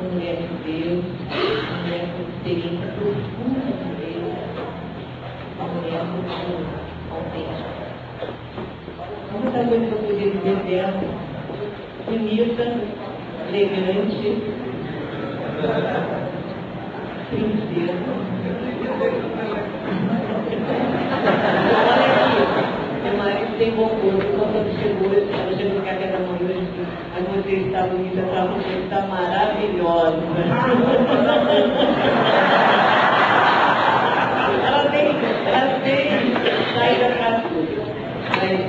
uma mulher de Deus, uma mulher com experiência profunda de Deus, uma mulher muito autêntica. Muita coisa que eu podia dizer dela: bonita, elegante, princesa. Meu marido tem bom gosto. Quando ela chegou no café da manhã, eu disse: "Mas você está bonita, você está maravilhosa." Ela tem saída para tudo, mas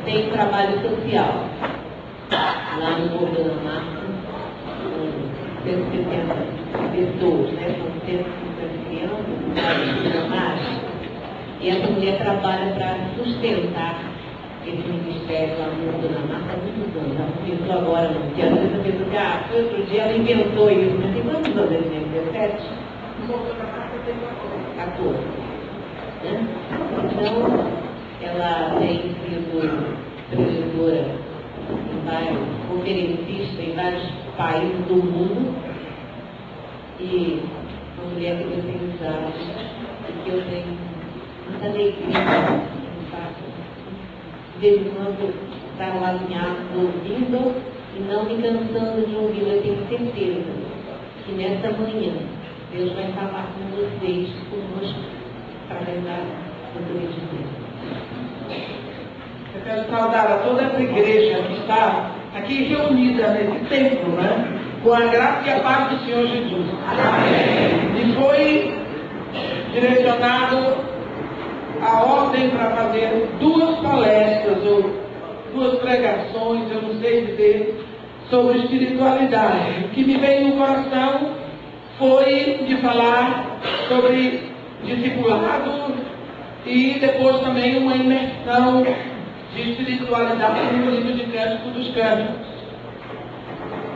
tem trabalho social lá no Morro da Mata, com 170 pessoas, né? São 150 crianças na marcha. E essa mulher trabalha para sustentar esse ministério lá no Morro da Mata há muitos anos. Ela começou agora, não, porque às vezes a pessoa diz: foi outro dia, ela inventou isso. Mas tem quantos anos ele tem? 17? No Morro da Mata tem 14. Né? Então, ela tem sido professora em vários, conferencista em vários países do mundo, e uma mulher que Deus tem usado e que eu tenho muita alegria, de vez em quando estar lá ouvindo e não me cansando de ouvir. Eu tenho certeza que nesta manhã Deus vai falar com vocês, conosco, através da doutora de Deus. Eu quero saudar a toda essa igreja que está aqui reunida nesse templo, né? Com a graça e a paz do Senhor Jesus. Amém. E foi direcionado a ordem para fazer 2 palestras ou 2 pregações, eu não sei dizer, sobre espiritualidade. O que me veio no coração foi de falar sobre discipulado e depois também uma imersão de espiritualidade no livro de Cântico dos Cânticos.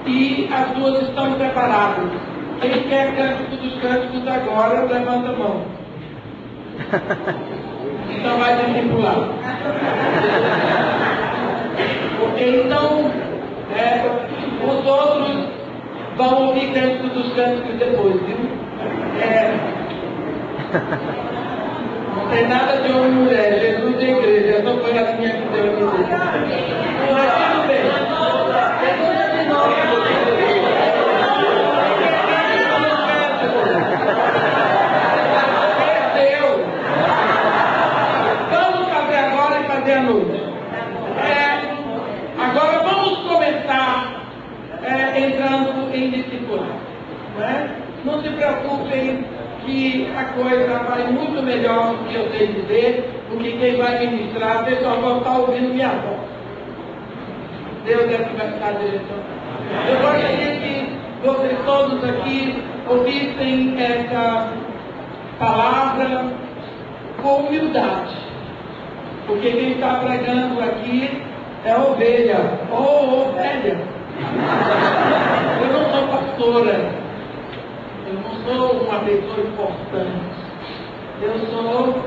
E as 2 estão preparadas. Quem quer Cântico dos Cânticos agora, levanta a mão. Então vai discipular. Porque então os outros vão ouvir Cântico dos Cânticos depois, viu? Não tem nada de homem e mulher, Jesus e a igreja. Essa foi a minha que Deus me deu. Tudo bem. Vamos fazer agora e fazer à noite. Agora vamos começar entrando em discipulado. Não se preocupem que a coisa vai muito melhor do que eu sei dizer, porque quem vai ministrar, vocês só vão estar ouvindo minha voz. Deus é que vai estar direcionando. Eu gostaria que vocês todos aqui ouvissem essa palavra com humildade, porque quem está pregando aqui é ovelha, ou ovelha. Eu não sou pastora. Eu não sou uma pessoa importante. Eu sou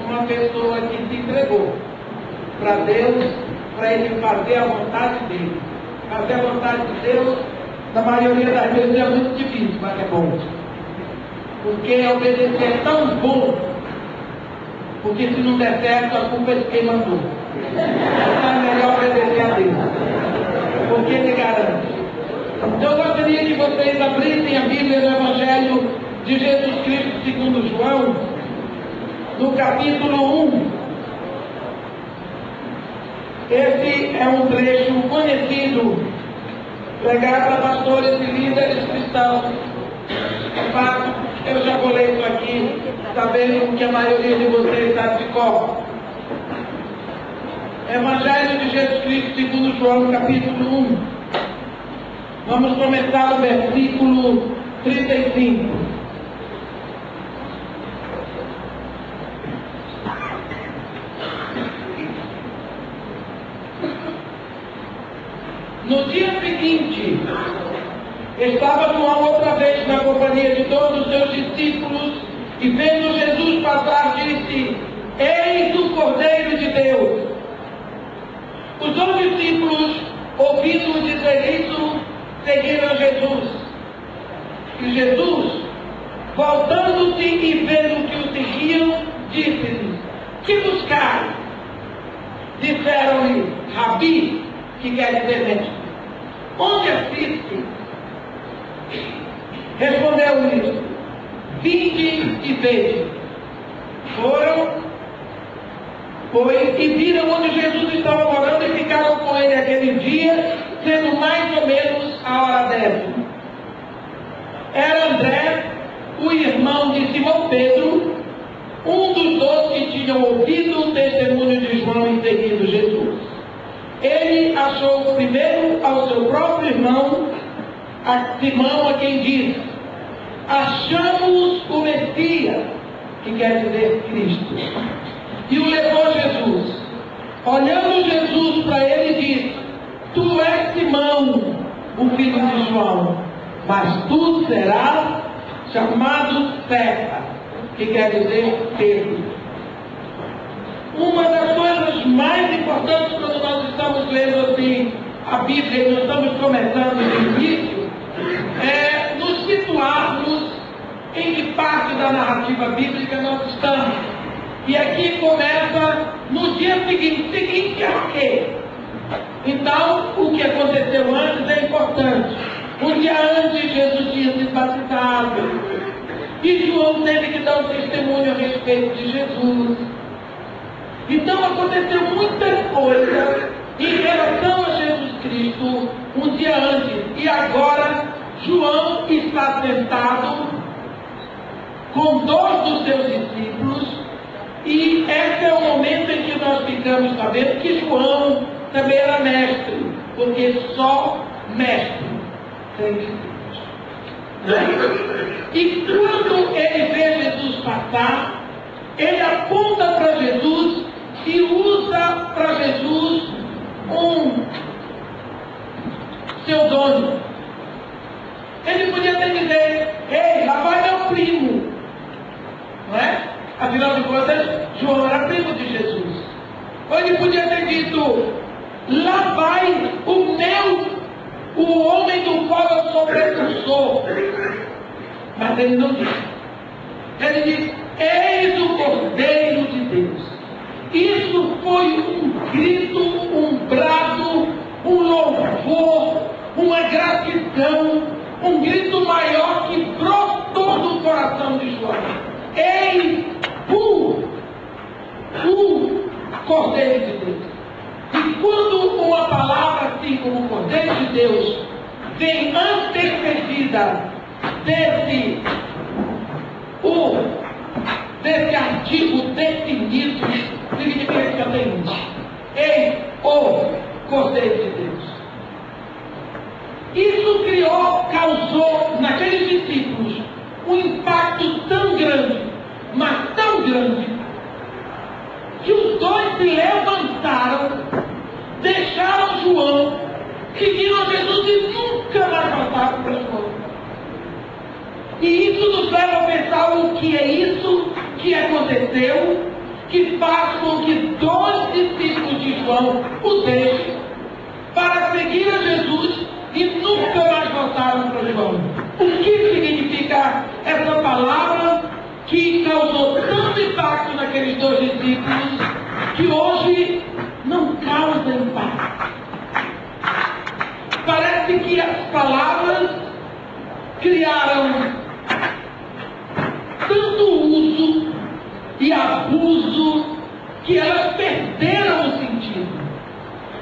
uma pessoa que se entregou para Deus, para Ele fazer a vontade dele. Fazer a vontade de Deus, na maioria das vezes, é muito difícil, mas é bom. Porque obedecer é tão bom, porque se não der certo, a culpa é de quem mandou. Então é melhor obedecer a Deus, porque Ele garante. Então eu gostaria que vocês abrissem a Bíblia no Evangelho de Jesus Cristo segundo João, no capítulo 1. Esse é um trecho conhecido, pregado para pastores e líderes cristãos. De fato, eu já vou ler isso aqui, sabendo que a maioria de vocês está de cor. Evangelho de Jesus Cristo segundo João, capítulo 1. Vamos começar o versículo 35. No dia seguinte, estava João outra vez na companhia de todos os seus discípulos, e vendo Jesus passar, disse: Eis o Cordeiro de Deus. Os 12 discípulos, ouvindo dizer isso, seguiram Jesus. E Jesus, voltando-se e vendo que o seguiam, disse-lhes: que buscais? Disseram-lhe: Rabi, que quer dizer mestre, onde assiste? Respondeu-lhes: vinde e vede. Foram, pois, e viram onde Jesus estava morando e ficaram com ele aquele dia, sendo mais ou menos a hora 10. Era André, o irmão de Simão Pedro, um dos 12 que tinham ouvido o testemunho de João e seguido Jesus. Ele achou primeiro ao seu próprio irmão, a Simão, a quem disse: achamos o Messias, que quer dizer Cristo. E o levou a Jesus. Olhando Jesus para ele, disse: tu és Simão, o filho de João, mas tu serás chamado Cefa, que quer dizer Pedro. Uma das coisas mais importantes quando nós estamos lendo assim a Bíblia e nós estamos começando no início, é nos situarmos em que parte da narrativa bíblica nós estamos. E aqui começa no dia seguinte a quê? Então, o que aconteceu antes é importante. Um dia antes, Jesus tinha sido batizado. E João teve que dar um testemunho a respeito de Jesus. Então, aconteceu muita coisa em relação a Jesus Cristo um dia antes. E agora, João está sentado com 2 dos seus discípulos. E esse é o momento em que nós ficamos sabendo que João também era mestre, porque só mestre tem discípulos. E quando ele vê Jesus passar, ele aponta para Jesus e usa para Jesus um pseudônimo. Ele podia até dizer: ei, lá vai meu primo, não é? Afinal de contas, João era primo de Jesus. Ou ele podia ter dito: lá vai o homem do qual eu sou precursor. Mas ele não disse. Ele disse: eis o Cordeiro de Deus. Isso foi um grito, um brado, um louvor, uma gratidão, um grito maior que brotou do coração de João. Eis o Cordeiro de Deus. E quando uma palavra assim como Cordeiro de Deus vem antecedida desse artigo definido, significa que já tem um. Eis o Cordeiro de Deus. Isso causou naqueles discípulos um impacto tão grande, mas tão grande, que os 2 se levantaram, deixaram João, seguiram Jesus e nunca mais voltaram para João. E isso nos leva a pensar o que é isso que aconteceu, que faz com que 2 discípulos de João o deixem para seguir a Jesus e nunca mais voltaram para João. O que significa essa palavra que causou tanto impacto naqueles 2 discípulos, que hoje não causa impacto? Parece que as palavras criaram tanto uso e abuso que elas perderam o sentido.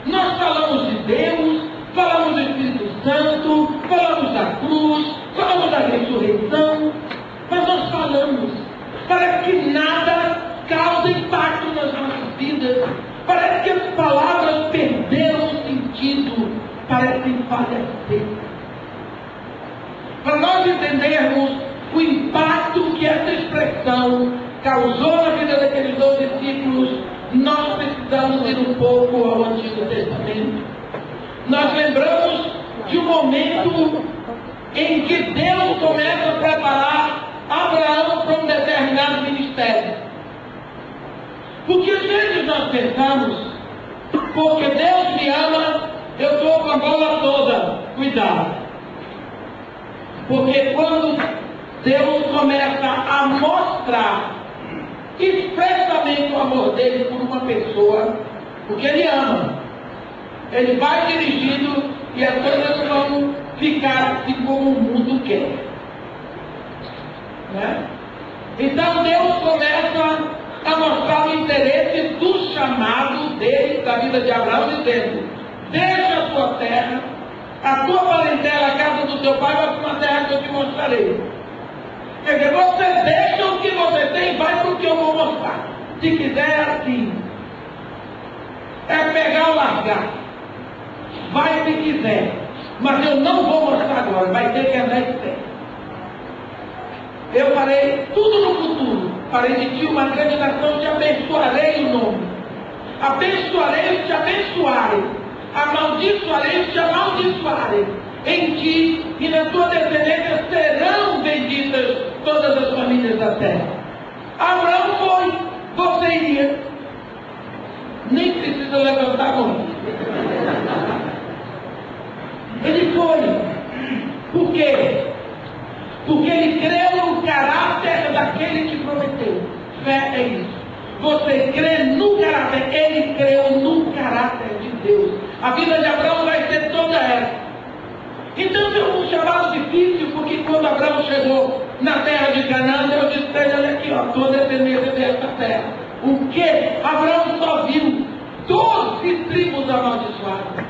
Nós falamos de Deus, falamos do Espírito Santo, falamos da cruz, falamos da ressurreição, mas nós falamos. Parece que nada causa impacto nas nossas vidas. Parece que as palavras perderam o sentido, parecem falecer. Para nós entendermos o impacto que essa expressão causou na vida daqueles 2 discípulos, nós precisamos ir um pouco ao Antigo Testamento. Nós lembramos de um momento em que Deus começa a preparar Abraão para um determinado ministério. Porque às vezes nós pensamos: porque Deus me ama, eu estou com a bola toda. Cuidado. Porque quando Deus começa a mostrar expressamente o amor dele por uma pessoa, porque ele ama, ele vai dirigindo e as coisas vão ficar assim como o mundo quer. Né? Então Deus começa a mostrar o interesse do chamado dele, da vida de Abraão, dizendo: deixa a tua terra, a tua parentela, a casa do teu pai, vai para uma terra que eu te mostrarei. Quer dizer, você deixa o que você tem e vai para o que eu vou mostrar. Se quiser assim, é pegar ou largar. Vai se quiser, mas eu não vou mostrar agora, vai ter que andar em pé. Eu farei tudo no futuro, farei de ti uma grande nação, te abençoarei o nome, abençoarei os que te abençoarem, amaldiçoarei os que te amaldiçoarem. Em ti e na tua descendência serão benditas todas as famílias da terra. Abraão foi, você iria, nem precisa levantar a mão. Ele foi. Por quê? Porque ele creu no caráter daquele que prometeu. Fé é isso. Você crê no caráter. Ele creu no caráter de Deus. A vida de Abraão vai ser toda essa. Então foi um chamado difícil, porque quando Abraão chegou na terra de Canaã, Deus disse para ele: olha aqui, ó, tua descendência desta terra. O quê? Abraão só viu 12 tribos amaldiçoadas.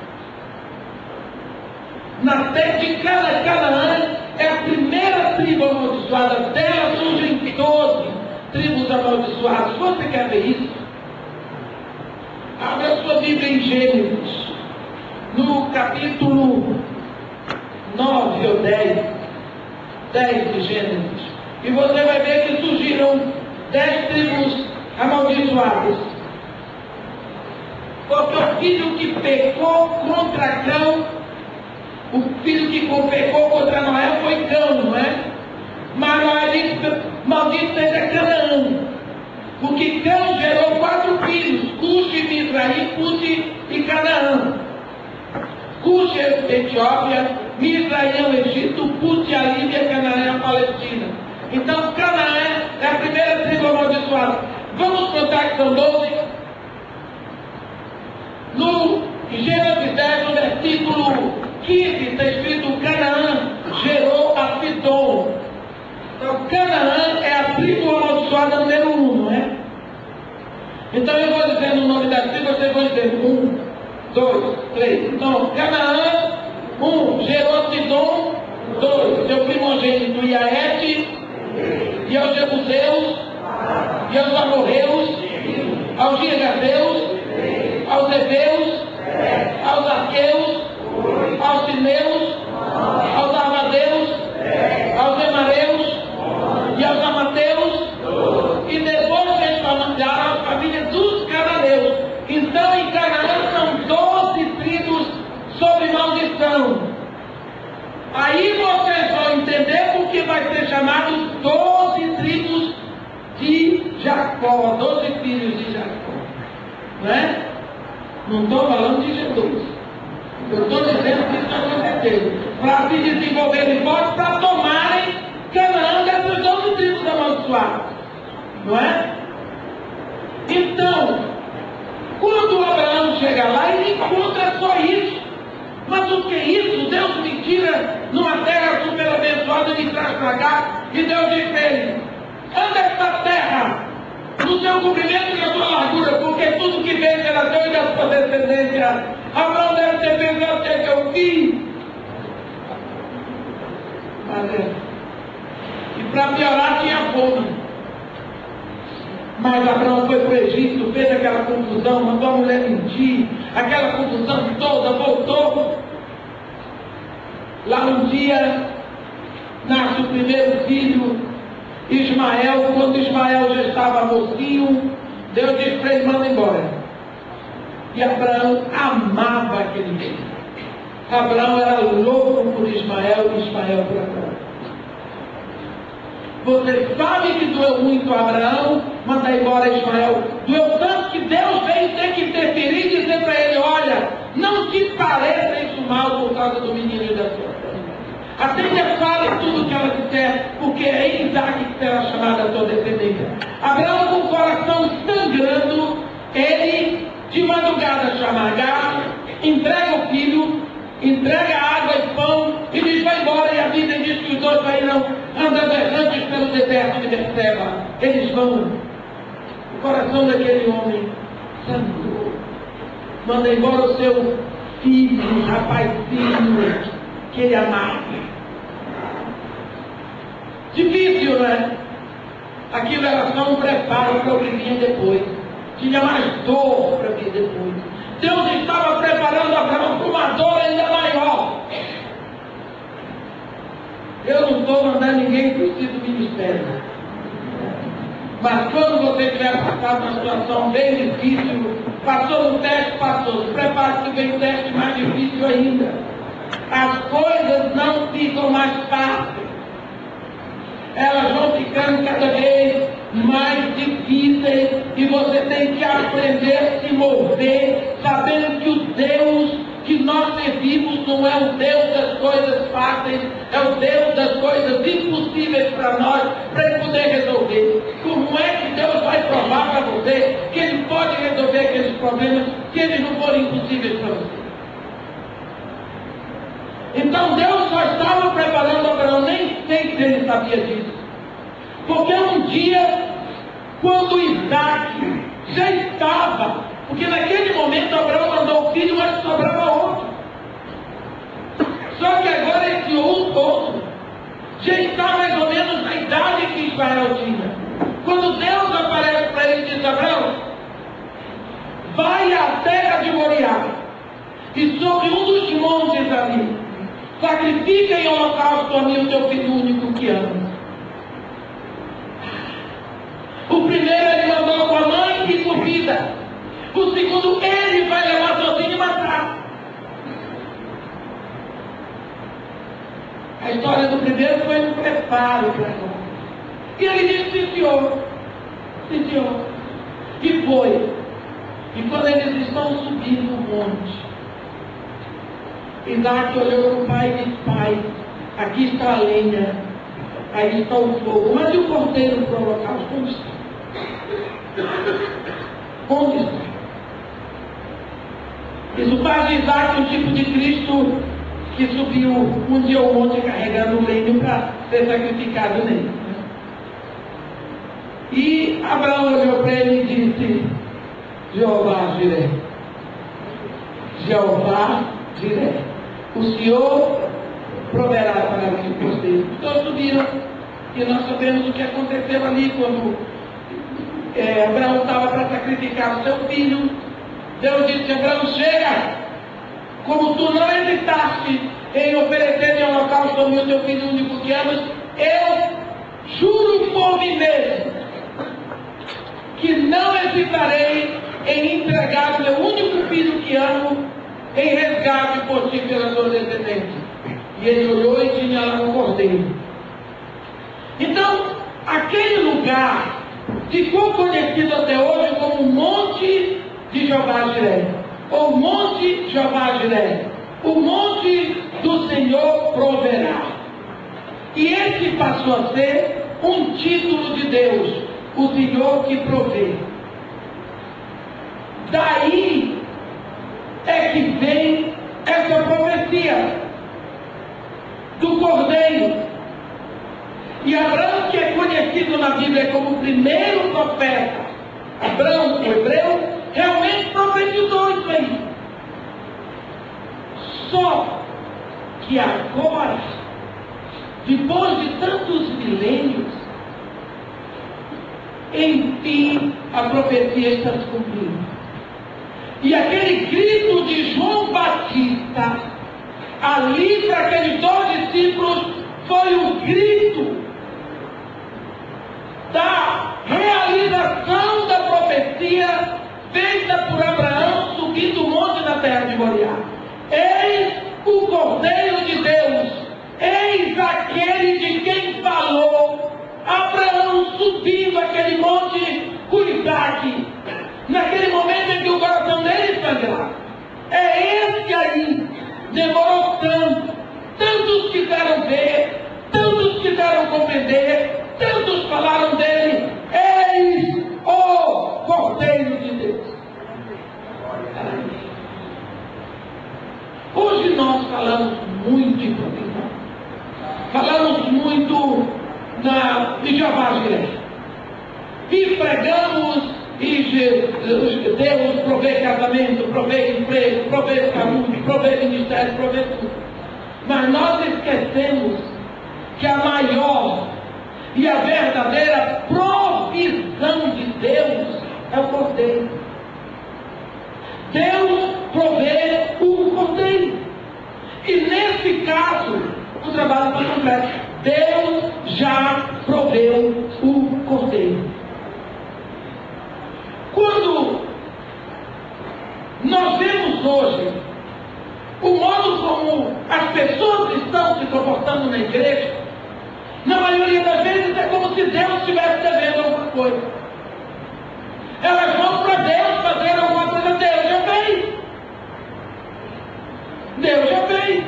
Na terra de Canaã é a primeira tribo amaldiçoada. Dela surgem 12 tribos amaldiçoadas. Você quer ver isso? Abra a sua Bíblia em Gênesis, no capítulo 9 ou 10 de Gênesis. E você vai ver que surgiram 10 tribos amaldiçoadas. Porque o filho que pecou contra Cão, o filho que pecou contra Noé foi Cão, não é? Mas Noé disse: maldito seja Canaã. Porque Cão gerou 4 filhos: Cuxi, Mizraim, Puti e Canaã. Cuxi é a Etiópia, Mizraim é o Egito, Puti a Líbia, Canaã é a Palestina. Então Canaã é a primeira tribo amaldiçoada. Vamos contar que são 12. No Gênesis 10, no versículo 15, está escrito: Canaã gerou a Sidom. Então Canaã é a tribo amaldiçoada número 1, não é? Então eu vou dizendo o nome da tribo, vocês vão dizer 1, 2, 3. Então Canaã, 1, gerou Sidom, 2, seu primogênito Iaete, e aos Jebuseus, e aos Amorreus, aos Girgazeus, aos Heveus, aos Arqueus, aos Sineus, aos Arvadeus, aos Emareus e aos Amateus, e depois eles mandaram as famílias dos Cananeus. Então em Canaã são 12 tribos sob maldição. Aí vocês vão entender porque vai ser chamado 12 tribos de Jacó, 12 filhos de Jacó. Não é? Não estou falando de Jesus. Eu estou dizendo que isso aconteceu para se desenvolverem fortes, para tomarem Canaã dessas 12 tribos amaldiçoadas. Não é? Então, quando Abraão chega lá, ele encontra só isso. Mas o que é isso? Deus me tira numa terra super abençoada e me traz para cá. E Deus diz para ele: anda esta terra no seu comprimento e na sua largura, porque tudo que vem será teu e da sua descendência. Abraão deve ter pensado: o que é que eu fiz? E para piorar, tinha fome. Mas Abraão foi para o Egito, fez aquela confusão, mandou a mulher mentir, aquela confusão toda, voltou. Lá um dia nasce o primeiro filho, Ismael. Quando Ismael já estava mocinho, Deus disse para ele: manda embora. E Abraão amava aquele filho. Abraão era louco por Ismael e Ismael por Abraão. Você sabe que doeu muito a Abraão mandar embora Ismael. Doeu tanto que Deus veio ter que interferir e dizer para ele: olha, não te pareça isso mal por causa do menino e da sua família. Atende, fale tudo que ela disser, porque é em Isaac que será chamada a tua descendência. Abraão, com o coração sangrando, ele de madrugada chama Agar, entrega o filho, entrega água e pão e diz: vai embora. E a Bíblia diz que os dois saíram andando errantes pelo deserto de Berseba. Eles vão. O coração daquele homem sangrou. Manda embora o seu filho, rapazinho, que ele amava. Difícil, né? Aquilo era só um preparo para o que vinha depois. Tinha mais dor para vir depois. Deus estava preparando Abraão para uma dor ainda maior. Eu não estou mandando ninguém para o ministério. Mas quando você tiver passado uma situação bem difícil, passou no teste, passou. Se prepare que vem um teste mais difícil ainda. As coisas não ficam mais fáceis. Elas vão ficando cada vez mais difíceis e você tem que aprender a se mover, sabendo que o Deus que nós servimos não é o Deus das coisas fáceis, é o Deus das coisas impossíveis para nós, para Ele poder resolver. Como é que Deus vai provar para você que Ele pode resolver aqueles problemas se eles não forem impossíveis para você? Então Deus só estava preparando Abraão, nem sei se ele sabia disso. Porque um dia, quando Isaac já estava, porque naquele momento Abraão mandou o filho, mas sobrava outro. Só que agora esse outro já está mais ou menos na idade que Israel tinha. Quando Deus aparece para ele e diz: Abraão, vai à terra de Moriá, e sobre um dos montes ali, sacrifica em holocausto a mim o teu filho único que ama. O primeiro ele mandou com a mãe e com vida. O segundo ele vai levar sozinho e matar. A história do primeiro foi um preparo para nós. E ele disse: sim, senhor. Sim, senhor. E foi. E quando eles estão subindo o monte, Isaac olhou para o pai e disse: pai, aqui está a lenha, aí está o fogo, mas e o cordeiro para o holocausto? Onde está? Onde está? Isso faz de Isaac um tipo de Cristo que subiu um dia ao monte carregando o lenho para ser sacrificado nele. E Abraão olhou para ele e disse: Jeová Jiré, Jeová Jiré, o Senhor proverá para mim o cordeiro. Todos subiram, e nós sabemos o que aconteceu ali quando Abraão estava para sacrificar o seu filho. Deus disse: Abraão, chega, como tu não hesitaste em oferecer em holocausto ao meu teu filho único que amas, eu juro por mim mesmo que não hesitarei em entregar o meu único filho que amo em resgate por ti pela tua descendência. E ele olhou e tinha lá um cordeiro. Então, aquele lugar ficou conhecido até hoje como o Monte de Jeová Jiré, ou Monte Jeová Jiré, o Monte do Senhor proverá. E esse passou a ser um título de Deus, o Senhor que provê. Daí é que vem essa profecia do Cordeiro. E Abraão, que é conhecido na Bíblia como o primeiro profeta, Abraão, o hebreu, realmente profetizou isso aí. Só que agora, depois de tantos milênios, enfim a profecia está se cumprindo. E aquele grito de João Batista, ali para aqueles 12 discípulos, foi o grito da realização da profecia feita por Abraão subindo o monte da terra de Moriá. Eis o Cordeiro de Deus, eis aquele de quem falou Abraão subindo aquele monte com Isaac, naquele momento em que o coração dele sangrava. É esse aí, demorou tanto, tantos quiseram ver, tantos quiseram compreender, tantos falaram dele. Eis o Cordeiro de Deus. Hoje nós falamos muito em provisão. Falamos muito de Jeová Jireh. E pregamos, e Deus provê casamento, provê emprego, provê saúde, provê ministério, provê tudo. Mas nós esquecemos que a maior e a verdadeira provisão de Deus é o Cordeiro. Deus provê o Cordeiro. E nesse caso, o trabalho foi completo. Deus já proveu o Cordeiro. Quando nós vemos hoje o modo como as pessoas estão se comportando na igreja, na maioria das vezes é como se Deus estivesse devendo alguma coisa. Elas vão para Deus fazer alguma coisa. Deus já fez. Deus já fez.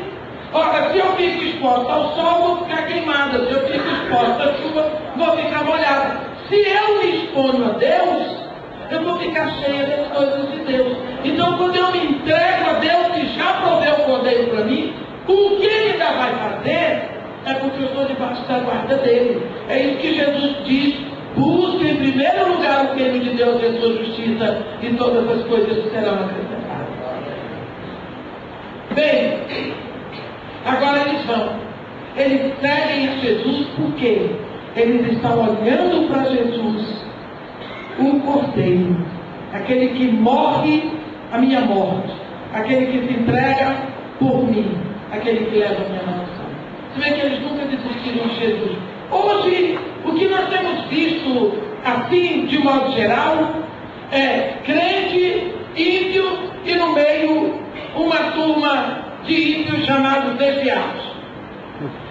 Ora, se eu fico exposta ao sol, vou ficar queimada. Se eu fico exposta à chuva, vou ficar molhada. Se eu me exponho a Deus, eu vou ficar cheia das coisas de Deus. Então, quando eu me entrego a Deus, que já proveu o Cordeiro para mim, o que ele ainda vai fazer é porque eu estou debaixo da guarda dele. É isso que Jesus diz: busque em primeiro lugar o reino de Deus e a sua justiça, e todas as coisas serão acrescentadas. Bem, agora eles vão. Eles seguem a Jesus porque eles estão olhando para Jesus, o Cordeiro, aquele que morre a minha morte, aquele que se entrega por mim, aquele que leva a minha maldição. Você vê que eles nunca desistiram de Jesus. Hoje, o que nós temos visto, assim, de modo geral, é crente, ímpio e no meio uma turma de ímpios chamados desviados.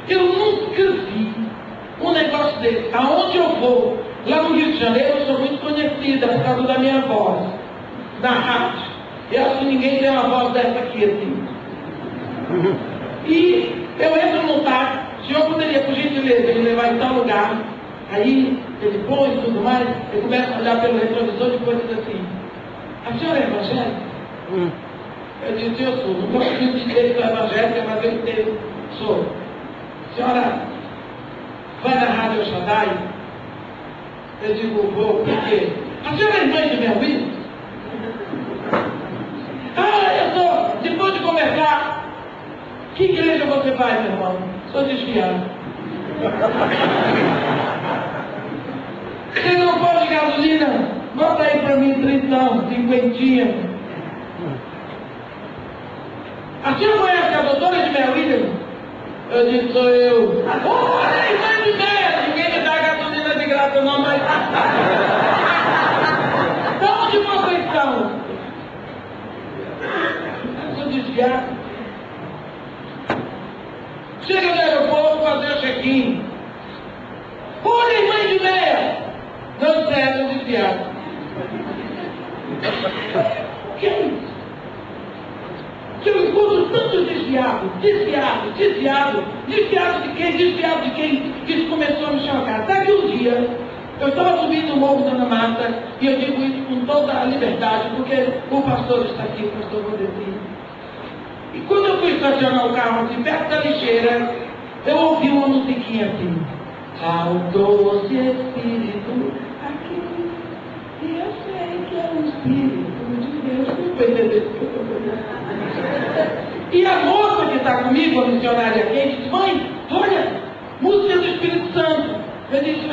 Eu nunca vi um negócio desse. Aonde eu vou, lá no Rio de Janeiro, eu sou muito conhecida por causa da minha voz, da rádio. Eu acho que ninguém tem uma voz dessa aqui assim. E eu entro no táxi, o senhor poderia, por gentileza, me levar em tal lugar. Aí ele põe e tudo mais, eu começo a olhar pelo retrovisor e depois diz assim: a senhora é evangélica? Eu disse: eu sou. Não consigo dizer que sou evangélica, mas eu entendo. Sou. A senhora vai na Rádio Shaddai? Eu digo: vou. Por quê? A senhora é irmã de meu filho? Ah, eu sou. Depois de conversar, que igreja você vai, meu irmão? Sou desviado. Se não for de gasolina, bota aí para mim 30, 50. A senhora conhece a doutora de Mel William? Eu disse: sou eu. Olha, irmã de Mel! Ninguém me dá gasolina de graça não, mas... Então onde vocês estão? Eu sou desviado. Chega no aeroporto, fazer o check-in. Olha, irmã de Mel! Não serve, eu desviado. O que é isso? Que eu encontro tantos desviados, desviado de quem? Desviado de quem? Que isso começou a me chocar. Até que um dia, eu estava subindo o morro da Ana Marta, e eu digo isso com toda a liberdade, porque o pastor está aqui, o pastor Valdemir. E quando eu fui estacionar o carro assim, perto da lixeira, eu ouvi uma musiquinha assim: ao doce Espírito aqui, e eu sei que é o Espírito de Deus. Não foi entender o que eu estou fazendo. E a moça que está comigo, a missionária aqui, disse: mãe, olha, música do Espírito Santo. Eu disse: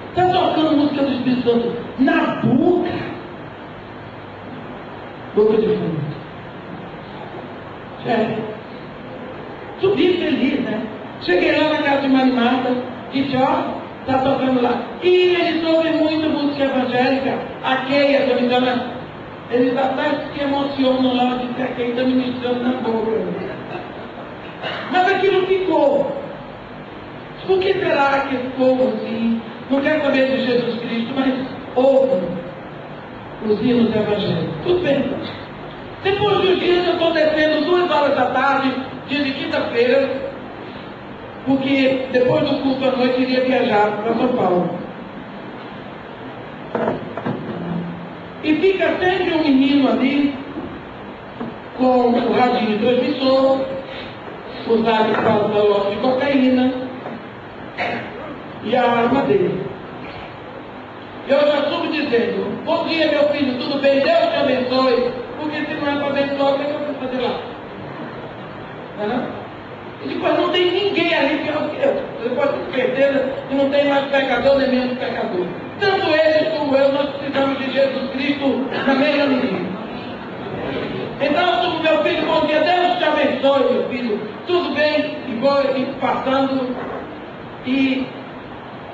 está tocando música do Espírito Santo na boca de fundo. Subi feliz, né? Cheguei lá na casa de Maria Marta, disse: ó, está tocando lá. E eles ouvem muito música evangélica, a Keia, se eu me engano. Eles até se emocionam lá de que quem está ministrando na boca. Mas aquilo ficou. Por que será que esse povo assim não quer saber de Jesus Cristo, mas ouve os hinos evangélicos? Tudo bem. Depois de uns dias eu estou descendo 2 horas da tarde dia de quinta-feira, porque depois do culto à noite iria viajar para São Paulo. E fica sempre um menino ali, com o radinho transmissor, usado para o balão de cocaína, e a arma dele. Eu já subo dizendo: bom dia, meu filho, tudo bem? Deus te abençoe. Porque se não é para abençoar, o que eu vou fazer lá? E depois não tem ninguém ali pior que eu. Você pode ter certeza que não tem mais pecador nem menos pecador. Tanto eles como eu, nós precisamos de Jesus Cristo na mesma medida. Então eu subo: meu filho, bom dia, Deus te abençoe, meu filho. Tudo bem? E vou passando. E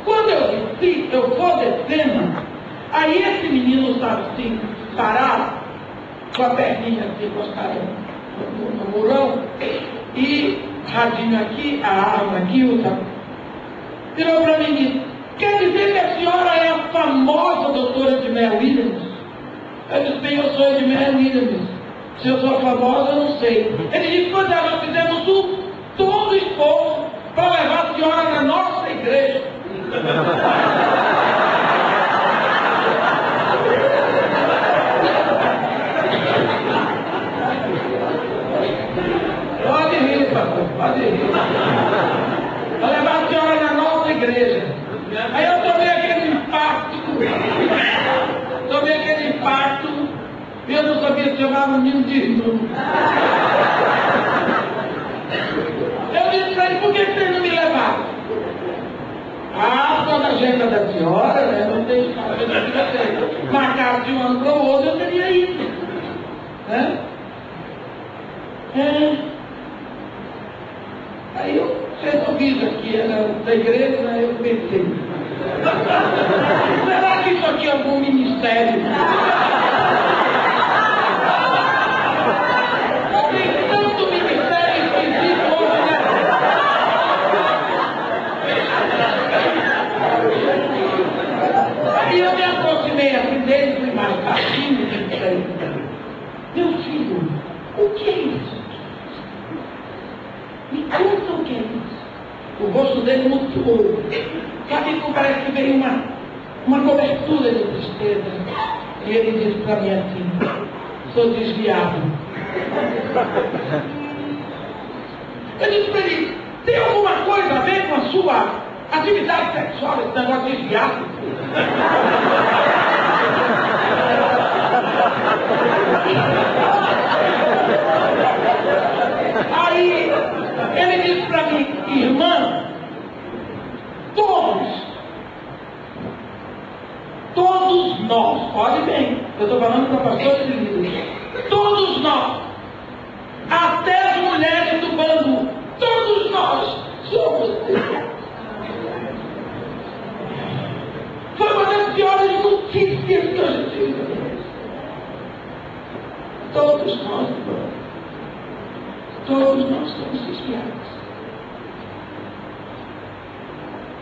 quando eu vou descendo, aí esse menino sabe assim, parado, com a perninha assim encostada no murão, e radinho aqui, a arma aqui, virou para mim e disse: quer dizer que a senhora é a famosa doutora Edmeia Williams? Eu disse: bem, eu sou Edmeia Williams. Se eu sou famosa, eu não sei. Ele disse: pois é, nós fizemos todo o esforço para levar a senhora na nossa igreja. Pode rir, pastor, pode rir. Para levar a senhora na nossa igreja. Aí eu tomei aquele impacto, e eu não sabia chamar o menino de irmão. Eu disse para ele: por que vocês não me levaram? Ah, quando a agenda da senhora, né, não tem que marcar de um ano para o outro, eu teria ido. Né? Aí eu resolvi, já que era da igreja, né, eu pensei: será que isso aqui é algum ministério? Tem tanto ministério esquisito hoje, né? Aí eu me aproximei assim dele, fui mais baixinho, e disse: meu filho, o que é isso? Me conta o que é isso. O rosto dele mudou. Sabe como parece que veio uma cobertura de tristeza. E ele disse para mim assim: sou desviado. Eu disse para ele: tem alguma coisa a ver com a sua atividade sexual, esse negócio de desviado? Aí ele disse para mim: irmã, todos nós, olhe bem, eu estou falando para pastores e líderes, todos nós, até as mulheres do bando, todos nós somos desviados. Foi uma das piores notícias que eu já tive. Todos nós somos desviados.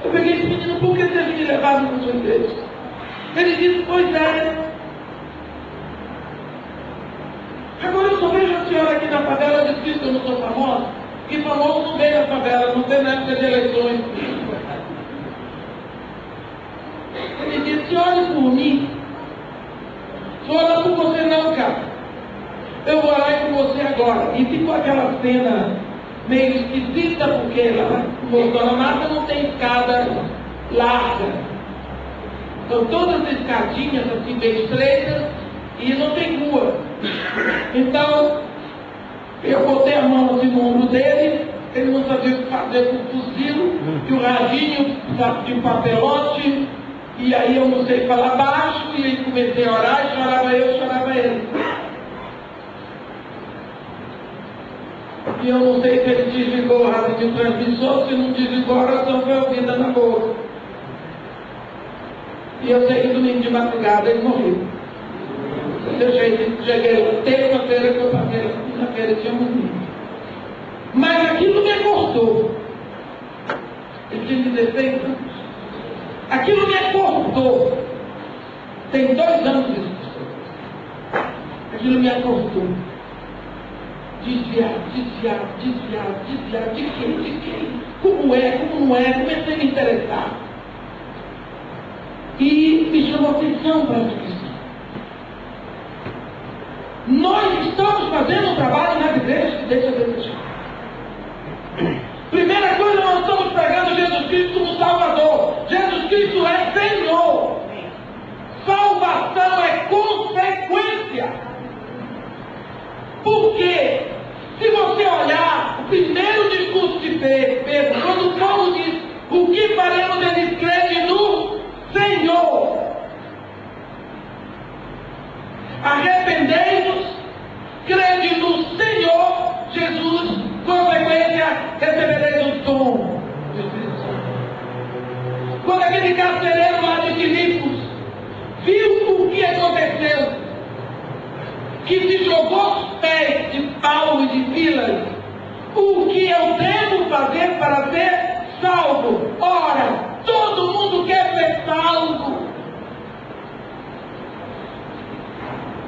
Eu peguei esse menino: por que você me levaram na sua igreja? Ele disse: pois é. Agora eu só vejo a senhora aqui na favela, disse que eu não sou famosa. E famoso não veio na favela, não tem na época de eleições. Ele disse: olhe por mim. Não olha por você não, cara. Eu vou orar com você agora. E ficou aquela cena meio esquisita, porque lá no Donomata não tem escada larga. São todas escadinhas assim bem estreitas e não tem rua. Então, eu botei a mão assim no ombro dele, ele não sabia o que fazer com o fuzil, e o radinho de um papelote, e aí eu não sei falar baixo, e aí comecei a orar, e chorava eu, chorava ele. E eu não sei se ele desligou o rádio de transmissor, se não desligou, a oração foi ouvida na boca. E eu sei que domingo de madrugada ele morreu. Eu cheguei terça-feira que eu passei, quinta-feira tinha morrido. Mas aquilo me acordou. Ele tinha 16 anos. Aquilo me acordou. Tem 2 anos isso. Aquilo me acordou. Desviar. De quem? Como é? Como não é? Comecei a me interessar. E me chamou a atenção para essa questão. Nós estamos fazendo um trabalho nas igrejas que deixa a desejar. Primeira coisa, nós estamos pregando Jesus Cristo como Salvador. Jesus Cristo é Senhor. Salvação é consequência. Porque, se você olhar o primeiro discurso de Pedro, quando Paulo diz: o que faremos, eles creem no Senhor. Arrependei-vos, crede no Senhor Jesus, consequência, recebereis o dom do Espírito Santo. Quando aquele carcereiro lá de Filipos viu o que aconteceu, que se jogou aos pés de Paulo e de Silas, o que eu devo fazer para ser salvo? Ora, todo mundo quer ser salvo.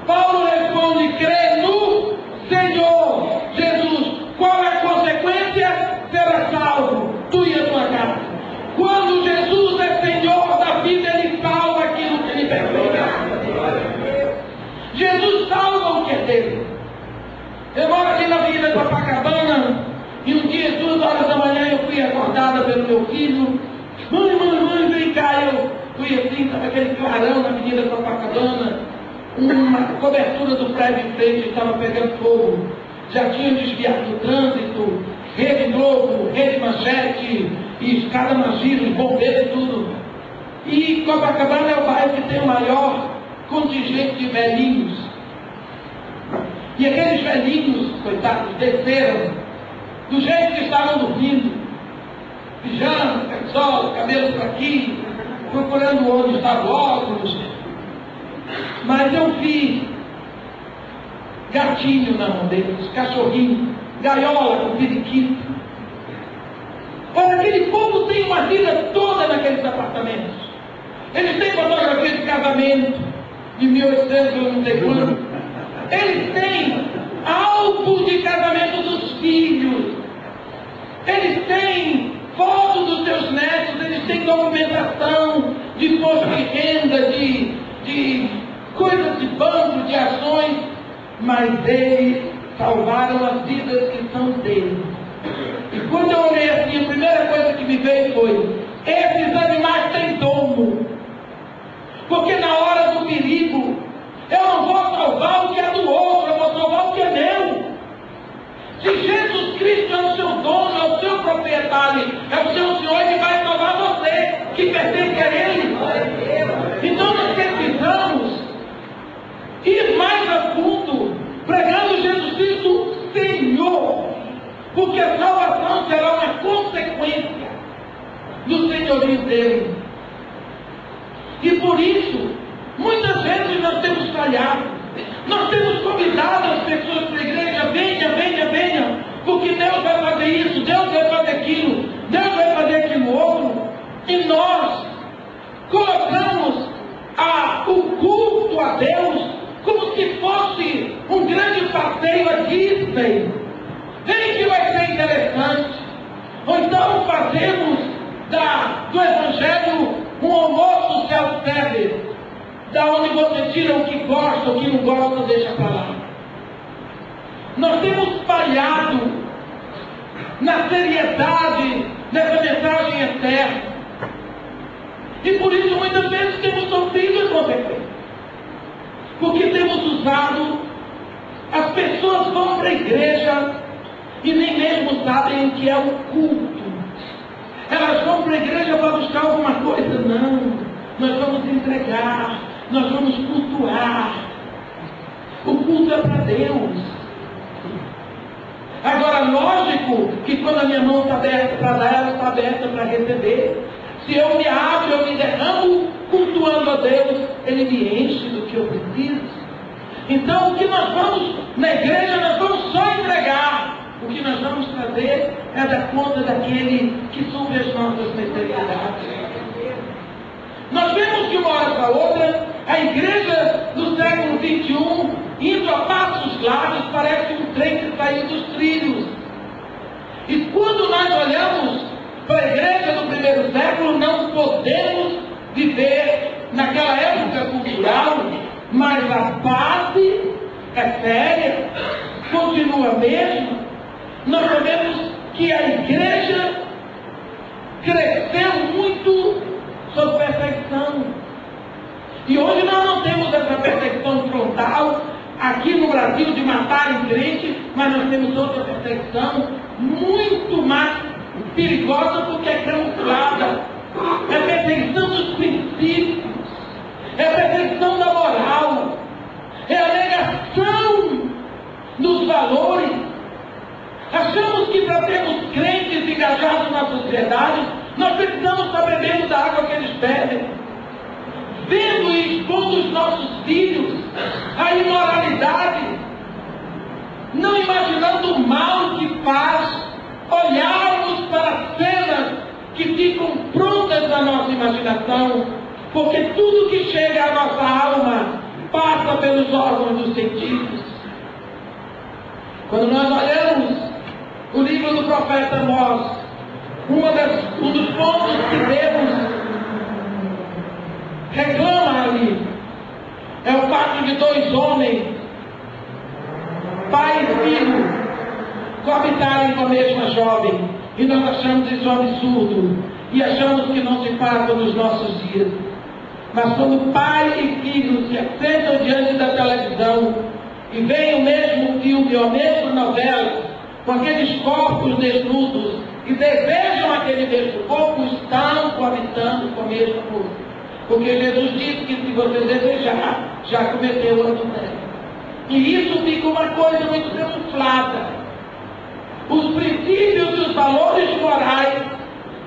Paulo responde: crê no Senhor Jesus. Qual é a consequência? Será salvo, tu e a tua casa. Quando Jesus é Senhor da vida, Ele salva aquilo que Ele pertence. Jesus salva o que é dele. Eu moro aqui na Avenida Copacabana, e um dia, 2 horas da manhã, eu fui acordada pelo meu filho. Mãe, vem cá. Eu fui assim, estava aquele clarão na Avenida Copacabana. Uma cobertura do prédio em frente estava pegando fogo. Já tinham desviado o trânsito, Rede Globo, Rede Manchete, e Escada Magiro, bombeiros e tudo. E Copacabana é o bairro que tem o maior contingente de velhinhos. E aqueles velhinhos, coitados, desceram do jeito que estavam dormindo. Pijama, camisola, cabelo por aqui, procurando onde estava o óculos. Mas eu vi gatinho na mão deles, cachorrinho, gaiola com periquito. Olha, aquele povo tem uma vida toda naqueles apartamentos. Eles têm fotografia de casamento, de 1800, eu não sei quando. Eles têm álbum de casamento dos filhos. Eles têm fotos dos seus netos, eles têm documentação de imposto de renda, de coisas de banco, de ações, mas eles salvaram as vidas que são deles. E quando eu olhei assim, a primeira coisa que me veio foi: esses animais têm dono. Porque na hora do perigo, eu não vou salvar o que é do outro, eu vou salvar o que é meu. Se Jesus Cristo é o seu dono, é o seu proprietário, é o seu Senhor, Ele vai salvar você, que pertence a Ele. Então nós precisamos ir mais a fundo, pregando Jesus Cristo Senhor, porque a salvação será uma consequência do senhorio dele. E por isso, muitas vezes nós temos falhado, nós temos convidado as pessoas para a igreja: venha, porque Deus vai fazer isso, Deus vai fazer aquilo, Deus vai fazer aquilo outro, e nós colocamos o culto a Deus como se fosse um grande passeio a Disney. Vem que vai ser interessante. Ou então fazemos do Evangelho um almoço self-service, da onde você tira o que gosta, o que não gosta, deixa para lá. Nós temos falhado na seriedade dessa mensagem eterna. E por isso muitas vezes temos sofrido as consequências. Porque temos usado, as pessoas vão para a igreja e nem mesmo sabem o que é o culto. Elas vão para a igreja para buscar alguma coisa. Não, nós vamos entregar, nós vamos cultuar. O culto é para Deus. Agora, lógico que quando a minha mão está aberta para dar, ela está aberta para receber. Se eu me abro, eu me derramo cultuando a Deus, Ele me enche do que eu preciso. Então, o que nós vamos na igreja, nós vamos só entregar. O que nós vamos trazer é da conta daquele que supre as nossas necessidades. Nós vemos de uma hora para outra a igreja do século XXI indo a passos lábios, parece um trem que saiu dos trilhos. E quando nós olhamos para a igreja do primeiro século, não podemos viver naquela época cultural, mas a base é séria, continua a mesma. Nós sabemos que a igreja cresceu muito sob perseguição. E hoje nós não temos essa perseguição frontal aqui no Brasil de matar crente, mas nós temos outra perseguição muito mais perigosa porque é camuflada. É a perseguição dos princípios, é a perseguição da moral, é a negação dos valores. Achamos que para termos crentes engajados na sociedade, nós precisamos estar bebendo da água que eles bebem, vendo e expondo os nossos filhos à imoralidade, não imaginando o mal que faz, olharmos para cenas que ficam prontas na nossa imaginação, porque tudo que chega à nossa alma passa pelos órgãos dos sentidos. Quando nós olhamos o livro do profeta Amós, um dos pontos que Deus reclama ali é o fato de dois homens, pai e filho, coabitarem com a mesma jovem, e nós achamos isso um absurdo e achamos que não se passa nos nossos dias. Mas quando pai e filho se assentam diante da televisão e veem o mesmo filme ou a mesma novela com aqueles corpos desnudos e desejam aquele mesmo corpo, estão coabitando com a mesma coisa. Porque Jesus disse que se você desejar, já cometeu o adultério. E isso fica uma coisa muito camuflada. Os princípios e os valores morais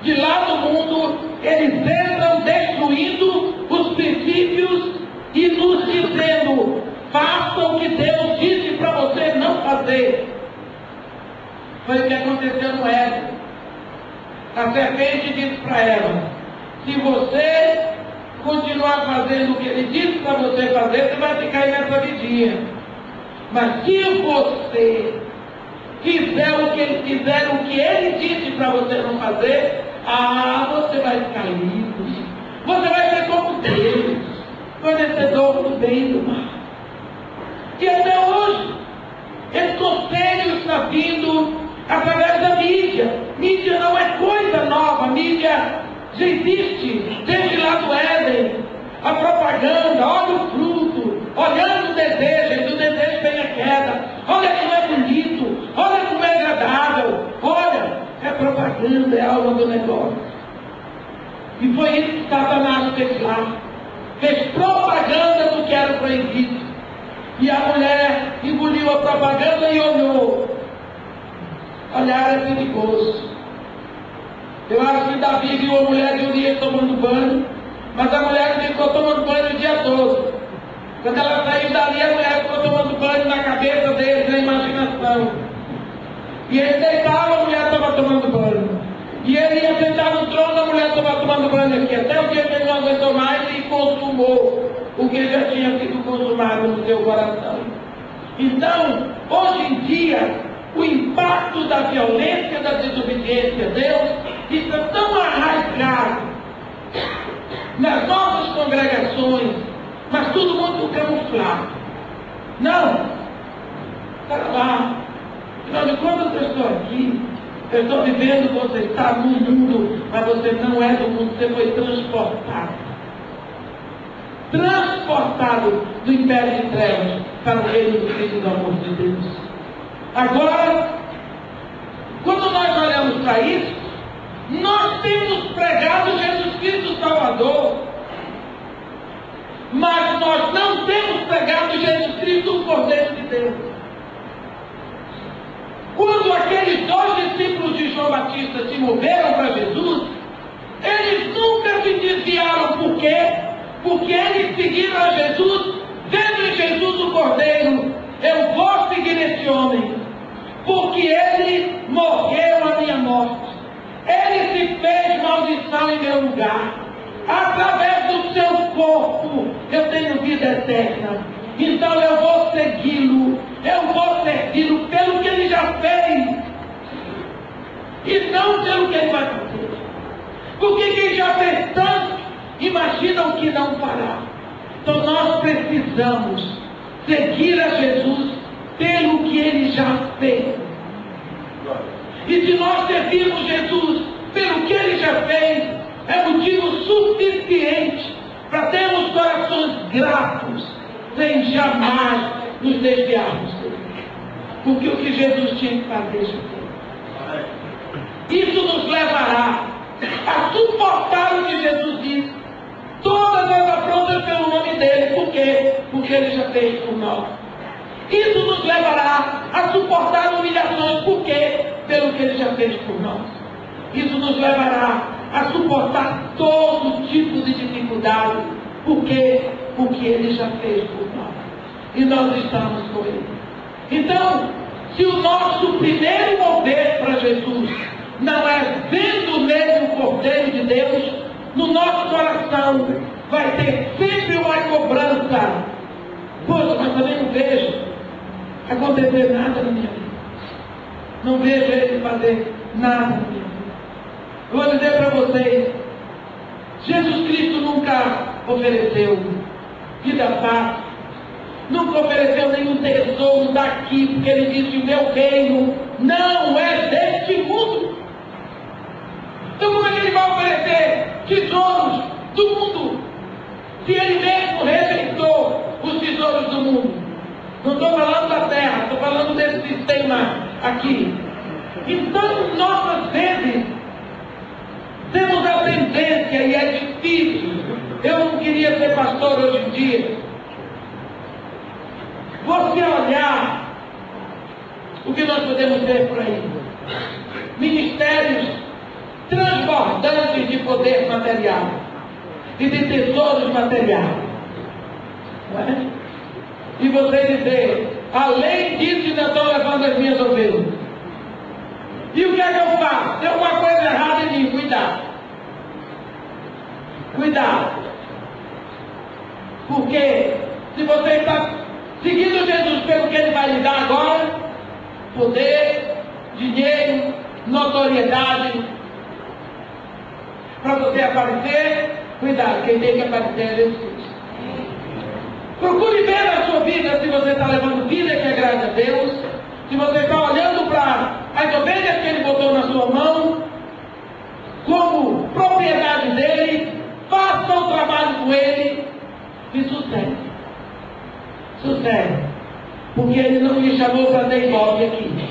de lá do mundo, eles entram destruindo os princípios e nos dizendo: faça o que Deus disse para você não fazer. Foi o que aconteceu no Éden. A serpente disse para Eva: se você continuar fazendo o que ele disse para você fazer, você vai ficar aí nessa vidinha. Mas se você fizer o que ele disse para você não fazer, você vai ficar livre. Você vai ser como Deus, conhecedor do bem e do mal. E até hoje, esse conselho está vindo através da mídia. Mídia não é coisa nova, mídia já existe desde lá do Éden. A propaganda, olha o fruto, olhando o desejo, e do desejo vem a queda. Olha como é bonito, olha como é agradável, olha, é propaganda, é a alma do negócio. E foi isso que Satanás fez lá. Fez propaganda do que era proibido. E a mulher engoliu a propaganda e olhou. Olhar é perigoso. Eu acho que Davi viu a mulher de Urias tomando banho, mas a mulher ficou tomando banho o dia todo. Quando ela saiu dali, a mulher ficou tomando banho na cabeça deles, na imaginação. E ele deitava, a mulher estava tomando banho. E ele ia sentar no trono, a mulher estava tomando banho aqui. Até o dia que ele não aguentou mais e consumou o que já tinha sido consumado no seu coração. Então, hoje em dia, o impacto da violência, da desobediência a Deus, está tão arraigado nas nossas congregações, mas tudo muito camuflado. Não, para lá. Afinal de contas, eu estou aqui, eu estou vivendo, você está no mundo, mas você não é do mundo, você foi transportado. Transportado do império de trevas para o reino do Filho do amor de Deus. Agora, quando nós olhamos para isso, nós temos pregado Jesus Cristo Salvador, mas nós não temos pregado Jesus Cristo, o Cordeiro de Deus. Quando aqueles dois discípulos de João Batista se moveram para Jesus, eles nunca se desviaram. Por quê? Porque eles seguiram a Jesus, vendo em Jesus o Cordeiro. Eu vou seguir esse homem, porque ele morreu a minha morte. Ele se fez maldição em meu lugar. Através do seu corpo eu tenho vida eterna. Então eu vou segui-lo. Eu vou servi-lo pelo que ele já fez e não pelo que ele vai fazer. Porque quem já fez tanto, imagina o que não fará. Então nós precisamos seguir a Jesus pelo que ele já fez. E se nós servirmos Jesus pelo que ele já fez, é motivo suficiente para termos corações gratos, sem jamais nos desviarmos dele. Porque o que Jesus tinha que fazer, já fez. Isso nos levará a suportar o que Jesus disse. Todas as afrontas pelo nome dele. Por quê? Porque ele já fez por nós. Isso nos levará a suportar humilhações. Por quê? Pelo que ele já fez por nós. Isso nos levará a suportar todo tipo de dificuldade. Por quê? Porque ele já fez por nós. E nós estamos com ele. Então, se o nosso primeiro mover para Jesus não é vendo nele o Cordeiro de Deus, no nosso coração vai ter sempre uma cobrança. Poxa, mas também não vejo acontecer nada na minha vida. Não vejo ele fazer nada na minha vida. Eu vou dizer para vocês, Jesus Cristo nunca ofereceu vida fácil, nunca ofereceu nenhum tesouro daqui, porque ele disse: o meu reino não é deste mundo. Então como é que ele vai oferecer tesouros do mundo, se ele mesmo rejeitou os tesouros do mundo? Não estou falando da terra, estou falando desse sistema aqui. Então, nossas vezes, temos a tendência, e é difícil, eu não queria ser pastor hoje em dia, você olhar o que nós podemos ver por aí. Ministérios transbordantes de poder material e de tesouros materiais. Não é? E você dizer: além disso, ainda estou levando as minhas ovelhas. E o que é que eu faço? Tem alguma coisa errada em mim. Cuidado. Cuidado. Porque se você está seguindo Jesus pelo que ele vai lhe dar agora, poder, dinheiro, notoriedade, para você aparecer, cuidado, quem tem que aparecer é Jesus. Procure ver na sua vida se você está levando vida que agrada a Deus, se você está olhando para as ovelhas que ele botou na sua mão como propriedade dele. Faça o trabalho com ele e sucede. Sucede. Porque ele não lhe chamou para ter ibope aqui.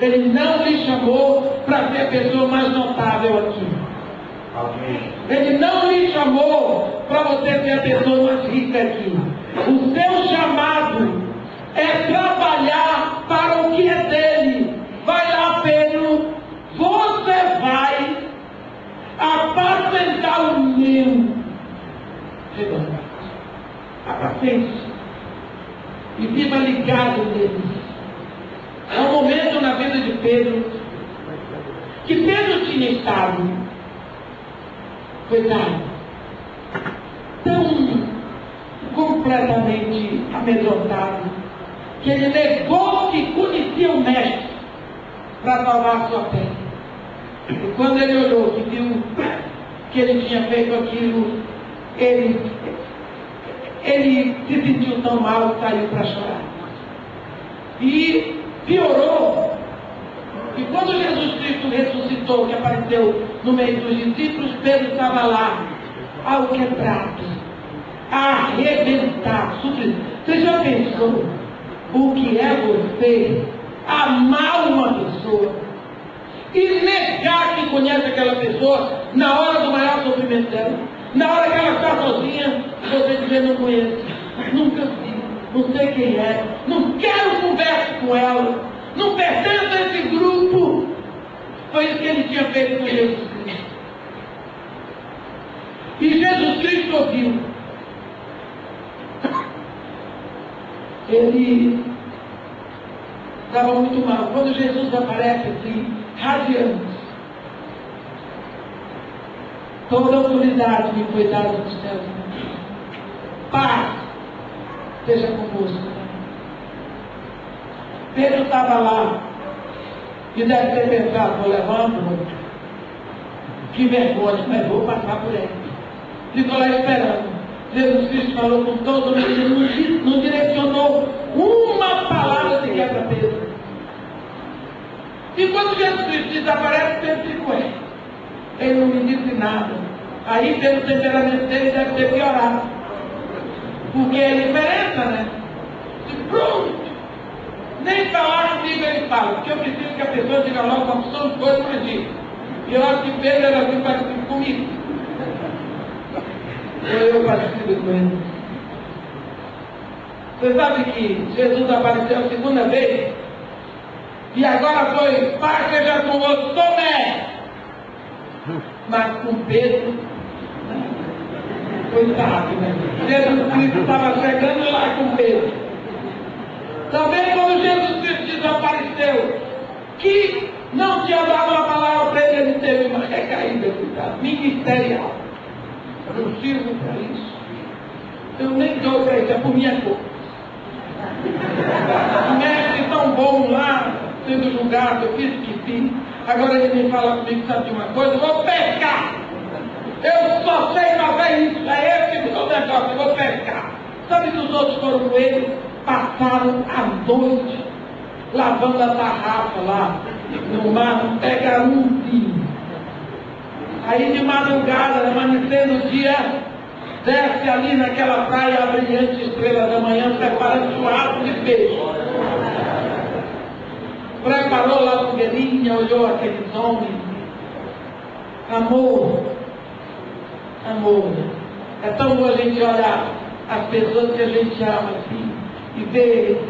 Ele não lhe chamou para ser a pessoa mais notável aqui. Amém. Ele não lhe chamou para você ser a pessoa mais rica aqui. O seu chamado é trabalhar para o que é dele. Vai lá, Pedro. Você vai apacentar o meu rebanho. Apacente. E viva ligado neles. É um momento na vida de Pedro que Pedro tinha estado, coitado, tão completamente amedrontado, que ele negou que conhecia o mestre para salvar a sua pele. E quando ele olhou, que viu que ele tinha feito aquilo, ele se sentiu tão mal que saiu para chorar. E piorou, que quando Jesus Cristo ressuscitou, que apareceu no meio dos discípulos, Pedro estava lá, ao quebrado, arrebentado, sofrido. Você já pensou o que é você amar uma pessoa e negar que conhece aquela pessoa na hora do maior sofrimento dela? Na hora que ela está sozinha, você dizer: não conheço, nunca vi, não sei quem é, não quero conversa com ela, não pertence a esse grupo. Foi isso que ele tinha feito com Jesus Cristo. E Jesus Cristo ouviu. Ele estava muito mal. Quando Jesus aparece assim, radiante, toda a autoridade me foi dada dos céus. Paz seja convosco. Pedro estava lá e deve ter pensado, vou levar uma bronca. Que vergonha, mas vou passar por ele. Ficou lá esperando. Jesus Cristo falou com todo mundo, não direcionou uma palavra sequer para Pedro. E quando Jesus Cristo desaparece, Pedro ficou aí. Ele não me disse nada. Aí, pelo temperamento dele, deve ter piorado. Porque é diferença, né? E pronto. Nem falar comigo ele fala. Porque eu preciso que a pessoa diga logo uma opção de coisa mais diga. E eu acho que Pedro era assim parecido comigo. Ou eu parecido com ele. Você sabe que Jesus apareceu a segunda vez? E agora foi, Pai, seja com você, Tomé. Mas com Pedro, coitado, né? Jesus Cristo estava chegando lá com Pedro. Também quando Jesus Cristo desapareceu, que não tinha dado uma palavra para ele, ele teve uma recaída, coitado, ministerial. Eu não sirvo para isso. Eu nem dou para isso, é por minha conta. O mestre tão bom lá, sendo julgado, eu fiz o que fiz. Agora ele me fala comigo, sabe de uma coisa? Eu vou pescar. Eu só sei fazer isso. É esse o meu negócio, eu vou pescar. Sabe que os outros foram com ele? Passaram a noite lavando a tarrafa lá no mar, não pegaram um dia. Aí de madrugada, amanhecendo o dia, desce ali naquela praia a brilhante estrela da manhã, preparando churrasco de peixe. Preparou lá a fogueirinha, olhou aqueles homens. Amor. Amor. É tão bom a gente olhar as pessoas que a gente ama assim e ver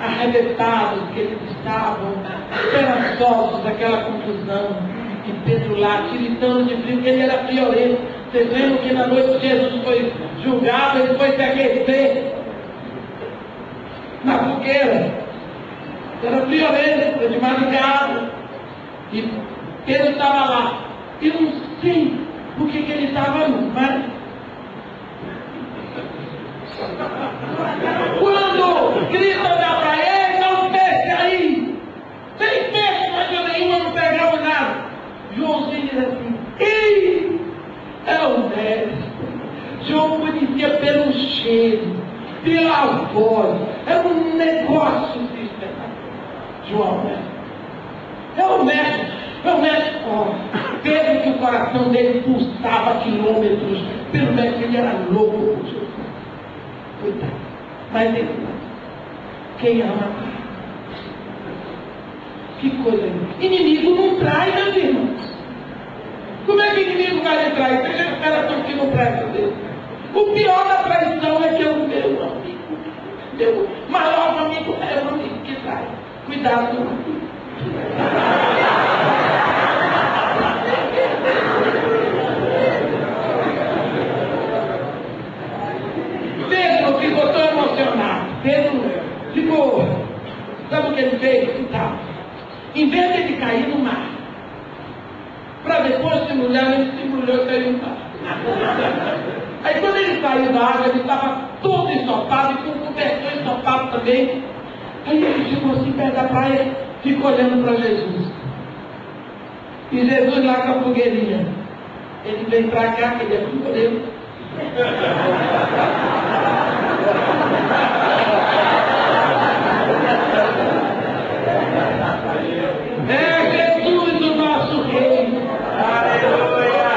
arrebentados que eles estavam, esperançosos daquela confusão. E Pedro lá, tiritando de frio, porque ele era friorento. Vocês lembram que na noite que Jesus foi julgado, ele foi se aquecer na fogueira. Era friorento, de madrugada. E Pedro estava lá. E não sei por que ele estava no mar. Quando Cristo olhar para ele, não peixe aí. Tem peixe, mas nenhuma não pegava nada. Joãozinho diz assim, ei, é o mestre. João conhecia pelo cheiro, pela voz. Era um negócio de espetáculo. João, né? É o mestre. É o mestre. Oh, Pedro, que o coração dele pulsava quilômetros pelo mestre, ele era louco por Jesus. Coitado. Mas ele, quem ama, que coisa. Inimigo não trai, meus irmãos. Como é que o inimigo vai lhe trair? Você já espera tudo que não presta dele. O pior da traição é que o meu amigo, meu maior amigo é o amigo que trai. Cuidado com o amigo. Pedro ficou tão emocionado. Pedro ficou. Sabe o que ele fez? Então, em vez de ele cair no mar, para depois se molhar, ele se molhou e caiu no mar. Aí quando ele saiu da água, ele estava todo ensopado e com o cobertor ensopado também. Aí ele chegou assim perto da praia, ficou olhando para Jesus. E Jesus lá com a fogueirinha. Ele vem para cá, que ele é fogueiro. É Jesus o nosso rei. Aleluia.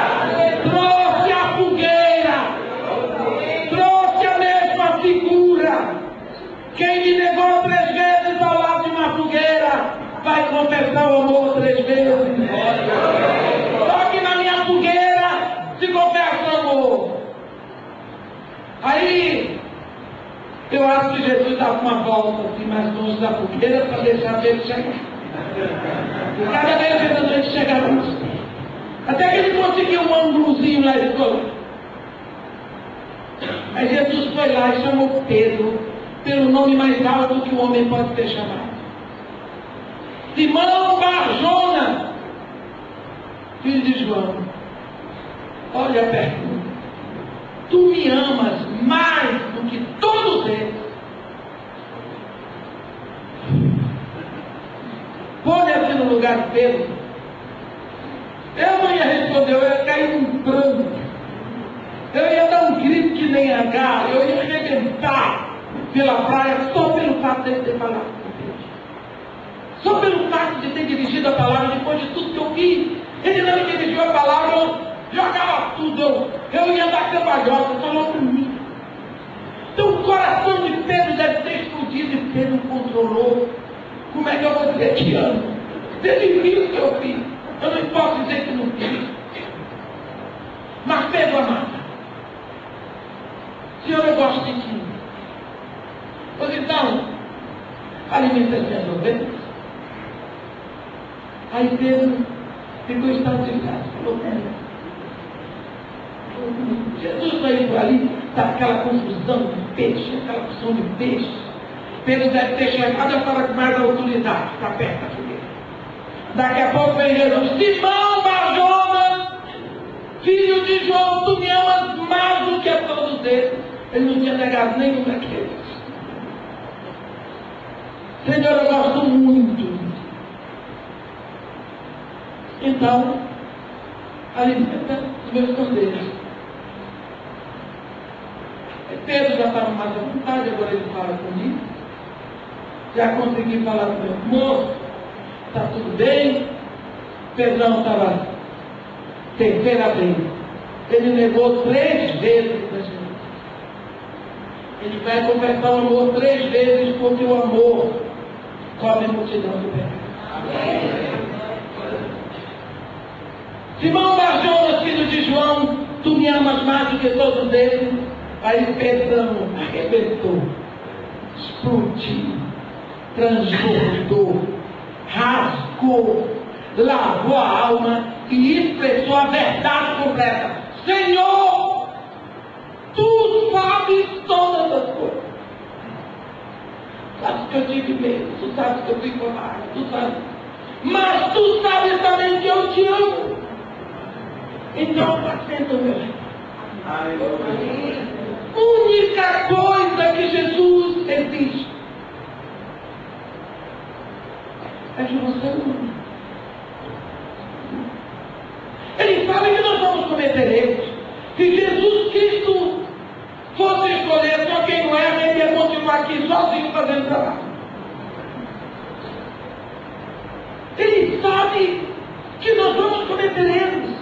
Trouxe a fogueira. Trouxe a mesma figura. Quem me negou 3 vezes ao lado de uma fogueira vai confessar o amor 3 vezes. Só que na minha fogueira se confessa o amor. Aí eu acho que Jesus dava uma volta assim mais longe da fogueira para deixar ele chegar. E cada vez que Jesus chegava mais perto. Até que ele conseguiu um ângulozinho lá e ficou. Aí Jesus foi lá e chamou Pedro pelo nome mais alto que o homem pode ter chamado. Simão Barjona, filho de João. Olha a pergunta. Tu me amas mais do que todos eles? no lugar de Pedro, eu não ia responder, eu ia cair num pranto. Eu ia dar um grito que nem Agar, eu ia arrebentar pela praia só pelo fato de ter falado com Deus. Só pelo fato de ter dirigido a palavra depois de tudo que eu vi. Ele não me dirigiu a palavra, eu jogava tudo, eu ia dar cambalhota, falou para mim. Então o coração de Pedro deve ter explodido e Pedro controlou. Como é que eu vou dizer que amo? Ele viu o que eu fiz. Eu não posso dizer que não fiz. Mas Pedro amava. Senhor, eu gosto de ti. Pois então, alimenta as minhas ovelhas. Aí Pedro ficou estabilizado. Falou, Jesus vai indo ali, está aquela confusão de peixe, aquela confusão de peixe. Pedro deve ter chegado agora com mais autoridade, está perto aqui dele. Daqui a pouco vem Jesus, Simão Barjonas, filho de João, tu me amas mais do que a todos eles. Ele não tinha negado nenhum daqueles. Senhor, eu gosto muito. Então, alimenta os meus cordeiros. Pedro já estava mais à vontade, agora ele fala comigo. Já consegui falar com meu moço, está tudo bem. Pedrão estava terceira vez. Ele negou 3 vezes para Jesus. Ele vai confessar o amor 3 vezes, porque o amor cobre a multidão do pecado. Simão Barjonas, filho de João, tu me amas mais do que todos eles. Aí Pedrão arrebentou, explodiu, transbordou, rasgou, lavou a alma e expressou a verdade completa. Senhor, tu sabes todas as coisas. Sabes que eu tive medo, tu sabes que eu fui covarde, tu sabes. Mas tu sabes também que eu te amo. Então apacenta o meu rebanho. Única coisa que Jesus exige é que você ame. Ele sabe que nós vamos cometer erros. Se Jesus Cristo fosse escolher só quem não é, ele ia continuar aqui sozinho fazendo trabalho. Ele sabe que nós vamos cometer erros.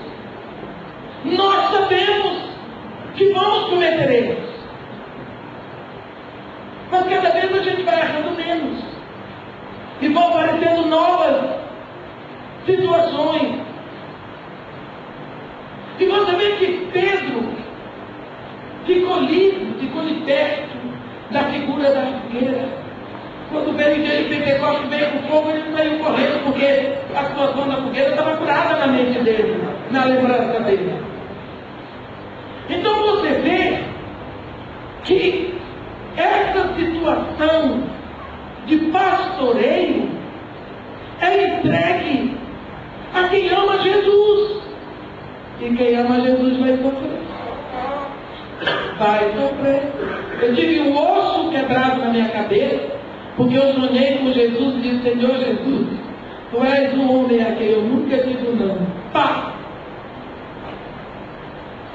Nós sabemos que vamos cometer erros. Mas cada vez a gente vai achando menos. E vão aparecendo novas situações. E você vê que Pedro ficou liberto da figura da fogueira. Quando veio o dia de Pentecostes, veio com fogo, ele saiu correndo, porque a situação da fogueira estava curada na mente dele, na lembrança dele. Então você vê que essa situação de pastoreio é entregue a quem ama Jesus. E quem ama Jesus vai sofrer. Vai sofrer. Eu tive um osso quebrado na minha cabeça, porque eu sonhei com Jesus e disse, Senhor Jesus, tu és um homem a quem eu nunca digo não. Pá!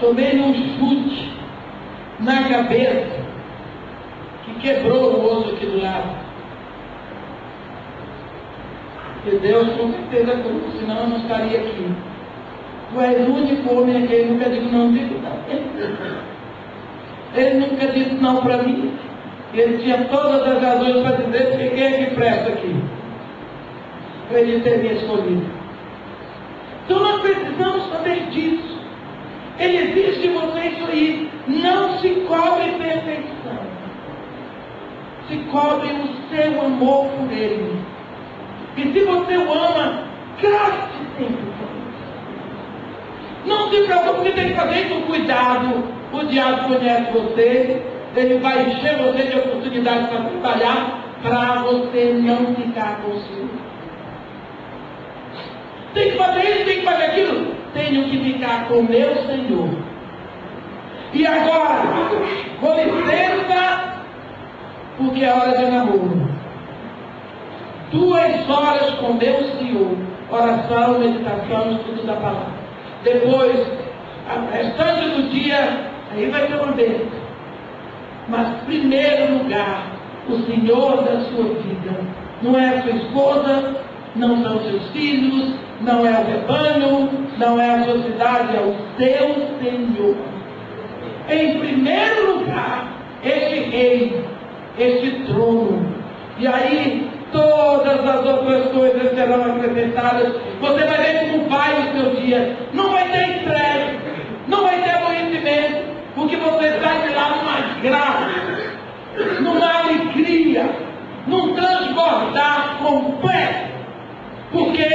Tomei um chute na cabeça que quebrou o osso aqui do lado. E Deus com certeza falou, senão eu não estaria aqui. Tu és o único homem a quem eu nunca digo não, digo não. Ele nunca disse não para mim. Ele tinha todas as razões para dizer, porque quem é que presta aqui? Para ele ter me escolhido. Então nós precisamos saber disso. Ele exige de você isso aí. Não se cobre perfeição. Se cobre o seu amor por ele. E se você o ama, gaste tempo com ele. Não se preocupe, porque tem que fazer com cuidado. O diabo conhece você. Ele vai encher você de oportunidades para trabalhar, para você não ficar com ciúme. Tem que fazer isso, tem que fazer aquilo. Tenho que ficar com meu Senhor. E agora, com licença, porque é hora de namoro. 2 horas com meu Senhor, oração, meditação, estudo da palavra. Depois, o restante do dia, aí vai ter uma bênção. Mas, primeiro lugar, o Senhor da sua vida. Não é a sua esposa, não são seus filhos, não é o rebanho, não é a sua cidade, é o seu Senhor. Em primeiro lugar, este rei, este trono. E aí, todas as outras coisas serão acrescentadas. Você vai ver como vai o seu dia. Não vai ter estresse, não vai ter aborrecimento, porque você sai de lá numa graça, numa alegria, num transbordar completo. Por quê?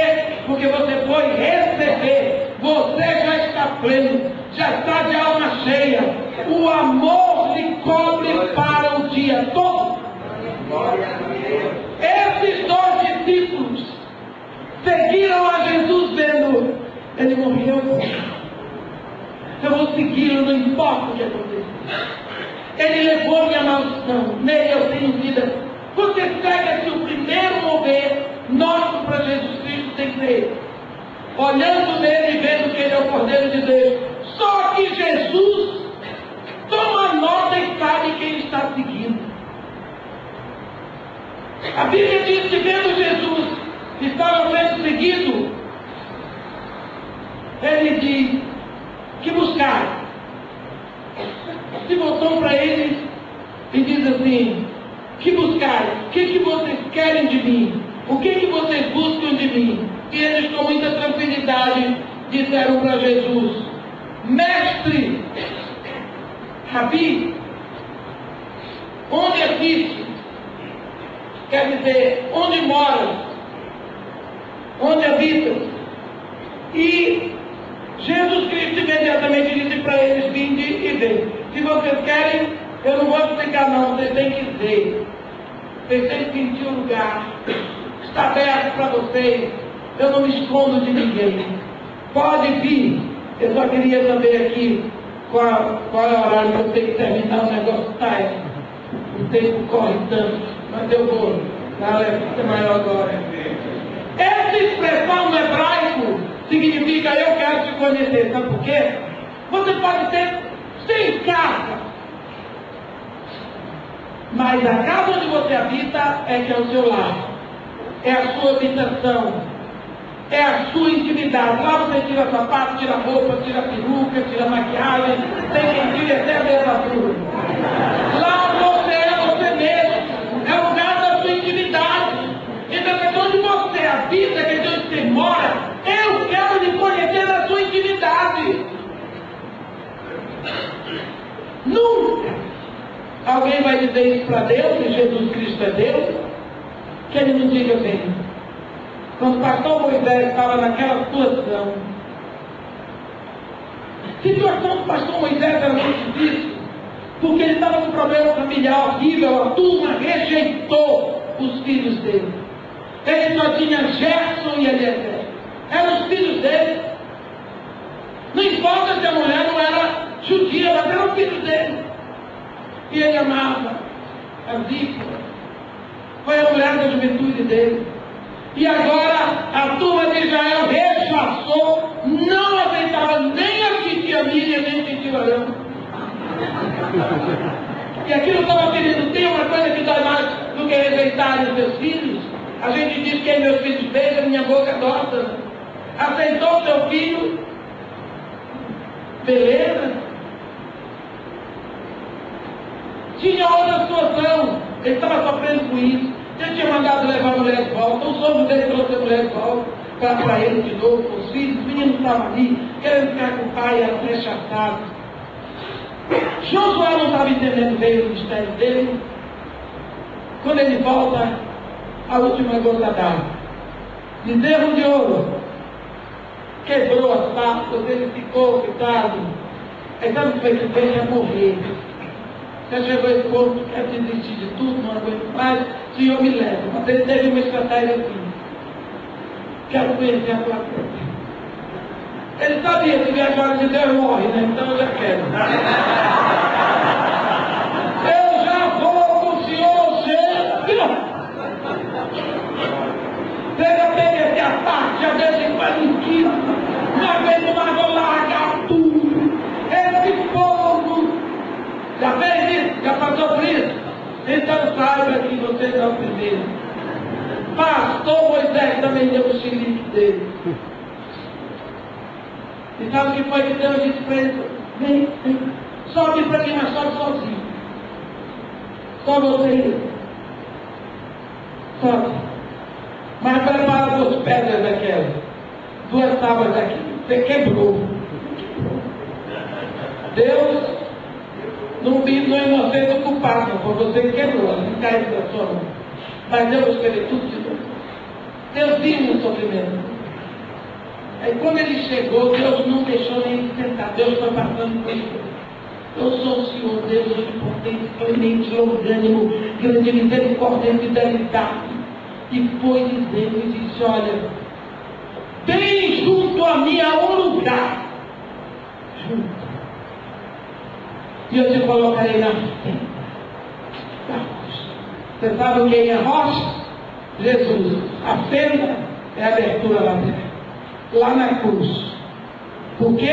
Porque você foi receber, você já está pleno, já está de alma cheia. O amor lhe cobre para o dia todo. Esses 2 discípulos seguiram a Jesus vendo, ele morreu. Eu vou segui-lo, não importa o que acontecer. Ele levou minha maldição, nele eu tenho vida. Você segue se o primeiro mover nosso para Jesus Cristo tem que ser olhando nele e vendo que ele é o Cordeiro de Deus. Só que Jesus toma nota e sabe quem está seguindo. A Bíblia diz que vendo Jesus estava sendo seguido, ele diz que buscar. Se voltou para eles e diz assim: que buscar? O que vocês querem de mim? O que vocês buscam de mim? E eles com muita tranquilidade disseram para Jesus: Mestre, Rabi, onde assiste? Quer dizer, onde moras? Onde habitas? E Jesus Cristo imediatamente disse para eles: vinde e vê. Se vocês querem, eu não vou explicar não, vocês têm que ver. Vocês têm que sentir o lugar. Está aberto para vocês. Eu não me escondo de ninguém. Pode vir. Eu só queria saber aqui qual é o horário que eu tenho que terminar o negócio. Tá, o tempo corre tanto, mas eu vou. Fica maior agora. Essa expressão no hebraico significa eu quero te conhecer. Sabe por quê? Você pode ter 100 casas, mas a casa onde você habita é que é o seu lar, é a sua habitação, é a sua intimidade. Lá você tira sapato, tira roupa, tira peruca, tira maquiagem, tem quem tire até a dentadura. Lá você é você mesmo, é o lugar da sua intimidade. Então é onde você habita, que é onde você mora. Eu quero lhe conhecer na sua intimidade. Nunca alguém vai dizer isso para Deus, que Jesus Cristo é Deus, que ele não diga bem. Quando o pastor Moisés estava naquela situação do pastor Moisés era muito difícil, porque ele estava com um problema familiar horrível. A turma rejeitou os filhos dele. Ele só tinha Gerson e Eliezer. Eram os filhos dele. Não importa se a mulher não era judia, mas eram os filhos dele. E ele amava a Zípora. Foi a mulher da juventude dele. E agora a turma de Israel rechaçou, não aceitava nem a titia Miriam, nem a titia Arão. E aquilo estava querendo, tem uma coisa que dói mais do que rejeitar os seus filhos. A gente diz que meus filhos fez, a minha boca doça. Aceitou seu filho, beleza. Tinha outra situação, ele estava sofrendo com isso. Ele tinha mandado levar a mulher de volta, o sogro dele trouxe a mulher de volta para ele de novo, com os filhos. Os meninos estavam ali, querendo ficar com o pai, eram rechaçados. Josué não estava entendendo bem o mistério dele. Quando ele volta, a última gota d'água, bezerro de ouro, quebrou as pastas, ele ficou coitado. Aí sabe o que foi que fez? Ia morrer. Você chegou a esse ponto, quer desistir de tudo, não aguento mais, o Senhor me leva. Mas ele teve uma estratégia assim: quero conhecer a tua terra. Ele sabia que a glória de Deus morre, né? Então eu já quero. Eu já vou com o Senhor, Então saiba que você não é o primeiro. Pastor Moisés também deu o xilique dele. E sabe o que foi que Deus disse para ele? Vem, sobe para mim, mas sobe sozinho. Só você e eu. Sobe. Mas prepara duas pedras daquelas. Duas tábuas daqui. Você quebrou. Deus não é você do culpado, foi você que quebrou, não caiu da sua mão. Mas Deus vai escrever tudo de novo. Deus viu o sofrimento. Aí quando ele chegou, Deus não deixou nem ele sentar. Deus foi passando por isso. Eu sou o Senhor, Deus onipotente, clemente, longânimo, grande misericórdia e fidelidade. E foi dizendo e disse: olha, tem junto a mim a um lugar. Junto. E eu te colocarei na frente da rocha. Você sabe o que é a rocha? Jesus. A fenda é a abertura lateral. Lá na cruz. Porque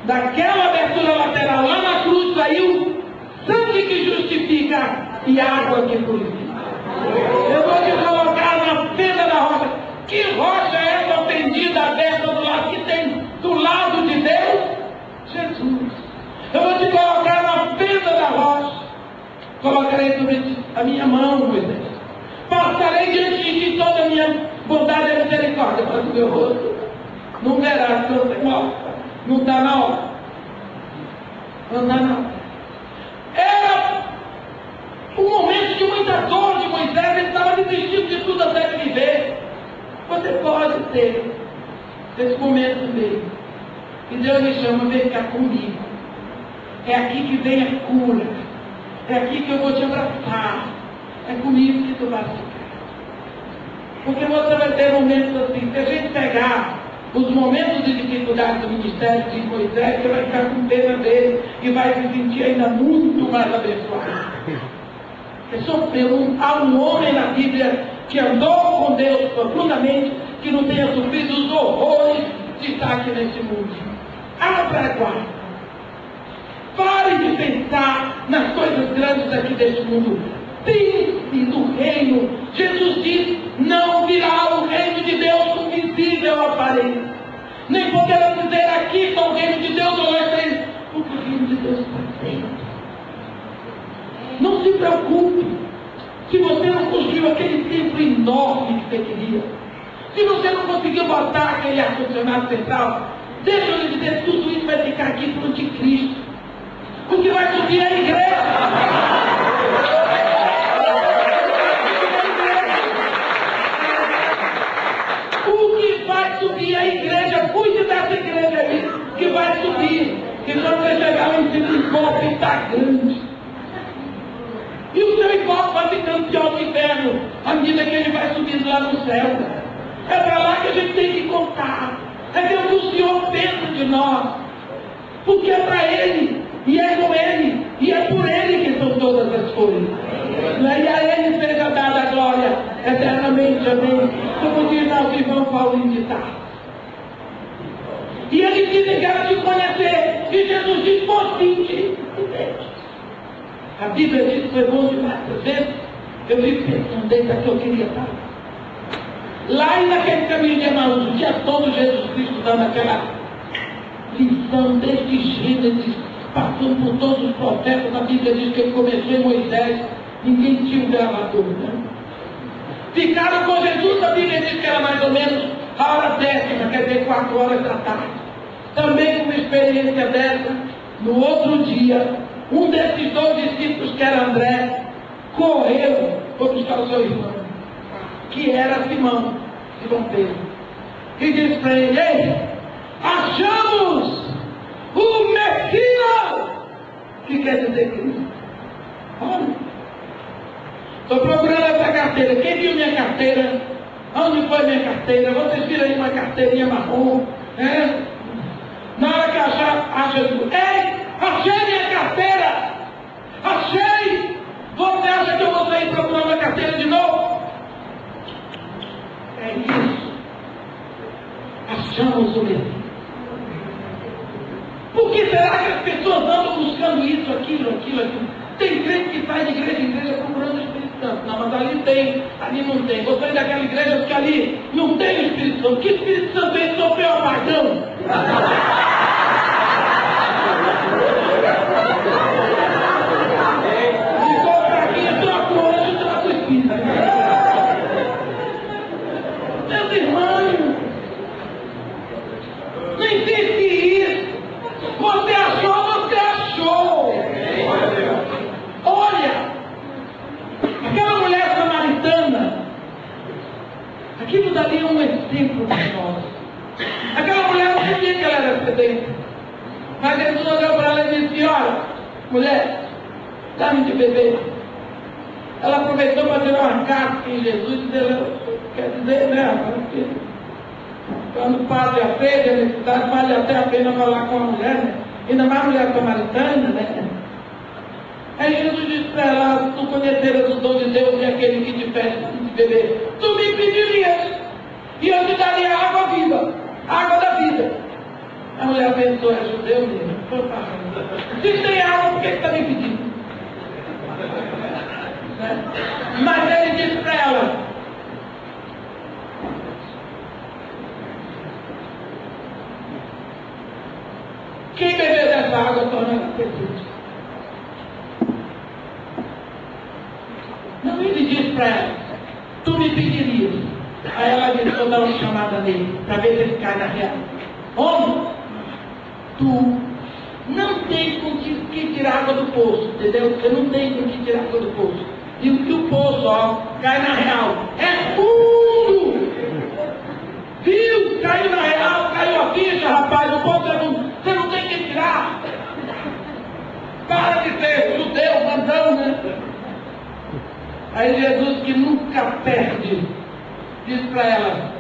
daquela abertura lateral, lá na cruz, saiu sangue que justifica e água que purifica. Eu vou te colocar na fenda da rocha. Que rocha é essa fendida, aberta do lado que tem do lado de Deus? Jesus. Eu vou te colocar na fenda da rocha. Colocarei sobre a minha mão, Moisés. Passarei diante de ti toda a minha bondade e misericórdia. Mas o meu rosto não verás, que eu sei morta. Não está na hora. Não está na hora. Era um momento de muita dor de Moisés. Ele estava desistindo de tudo até viver. Você pode ter esse momento dele. E Deus me chama, vem cá comigo. É aqui que vem a cura. É aqui que eu vou te abraçar. É comigo que tu vai ficar. Porque você vai ter momentos assim. Se a gente pegar os momentos de dificuldade do ministério de Moisés, você vai ficar com pena dele e vai se sentir ainda muito mais abençoado. Porque sofreu. Há um homem na Bíblia que andou com Deus profundamente, que não tenha sofrido os horrores de estar aqui nesse mundo. Abra a guarda. Pare de pensar nas coisas grandes aqui deste mundo. Pense no reino. Jesus diz: não virá o reino de Deus com visível aparência. Nem poderá dizer aqui está o reino de Deus ou é reino. Porque o reino de Deus está dentro. Não se preocupe. Se você não construiu aquele templo enorme que você queria, se você não conseguiu botar aquele ar-condicionado central, deixa eu lhe dizer, tudo isso vai ficar aqui para o anticristo. O que vai subir é a igreja. O que vai subir é a igreja. Cuide dessa igreja aí, que vai subir. Que quando você chegar lá em cima, o encopo está grande. E o seu encopo vai ficando pior do inferno, à medida que ele vai subindo lá no céu. É para lá que a gente tem que contar. É que o Senhor pensa de nós. Porque é para Ele. E é com Ele, e é por Ele que são todas as coisas. E a Ele seja dada a glória eternamente, amém. Como diz nosso irmão Paulinho de Tarso. E eles dizem que era te conhecer. E Jesus diz: por fim, a Bíblia diz que foi bom demais. Às vezes eu fico pensando desde que eu queria estar lá e naquele caminho de Emaús, o dia todo Jesus Cristo dando aquela lição desde Gênesis, passando por todos os profetas. A Bíblia diz que ele começou em Moisés, ninguém tinha um gravador, né? Ficaram com Jesus, a Bíblia diz que era mais ou menos a hora 10ª, quer dizer 4 horas da tarde. Também com uma experiência dessa, no outro dia, um desses 2 discípulos, que era André, correu para buscar o seu irmão, que era Simão Pedro, e disse para ele: ei, achamos o Messias, que quer dizer Cristo. Olha, estou procurando essa carteira. Quem viu minha carteira? Onde foi minha carteira? Vocês viram aí uma carteirinha marrom, né? Na hora que acha Jesus: ei, achei minha carteira! Achei! Você acha que eu vou sair procurando a carteira de novo? É isso. Achamos o Messias. Por que será que as pessoas andam buscando isso, aquilo? Tem crente que sai de igreja em igreja procurando o Espírito Santo. Não, mas ali tem, ali não tem. Vou sair daquela igreja porque ali não tem o Espírito Santo. Que Espírito Santo é? Sofreu a pardão. Ficou para aqui, troca o anjo, troca o Espírito. Meus irmãos, não existe isso. Você achou, você achou. Olha, aquela mulher samaritana, aquilo dali é um exemplo para nós. Aquela mulher não sabia que ela era sedenta, mas Jesus olhou para ela e disse: olha, mulher, dá-me de beber. Ela aproveitou para tirar uma casca em Jesus e quer dizer, né? Quando passa a sede, a necessidade, vale até a pena falar com a mulher, né? Ainda mais mulher samaritana, né? Aí Jesus disse para ela: tu conheceras o dom de Deus e aquele que te pede de beber, tu me pedirias e eu te daria a água viva, a água da vida. A mulher pensou: é judeu mesmo? Se tem água, por que está me pedindo? Mas ele disse para ela: quem beber dessa água torna-se perfeito. Não, ele disse para ela: tu me pedirias. Aí ela disse: vou dar uma chamada nele, para ver se ele cai na real. Homem, tu não tens com que tirar água do poço, entendeu? Você não tem com que tirar água do poço. E o que o poço, ó, cai na real. É fundo! Viu? Caiu na real, caiu a ficha, rapaz, o poço é fundo. Você não tem que tirar. Para de ser judeu, mandão, né? Aí Jesus, que nunca perde, disse para ela: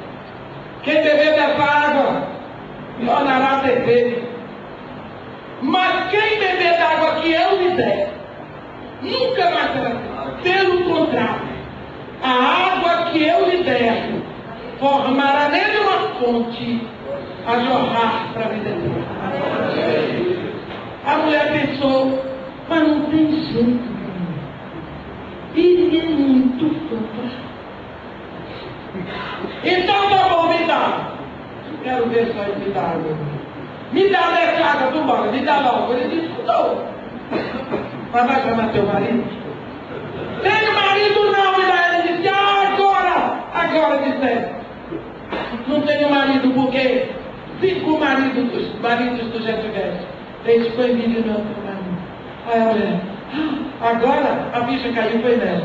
quem beber dessa água tornará ter sede. Mas quem beber da água que eu lhe der, nunca mais terá sede. Pelo contrário, a água que eu lhe der formará nele uma fonte a jorrar para a vida eterna. A mulher pensou: mas não tem jeito. Ele é muito fantástico. Então tá bom, me dá. Quero ver só ele me dá água. Me dá dessa água, vambora, me dá logo. Ele disse: não. Mas vai chamar teu marido? Tem marido não, ele disse: agora disseram. Não tenho marido porque 5 maridos tu já tiveste. Esse foi menino não teu marido. Aí a mulher: agora a bicha caiu, foi nela.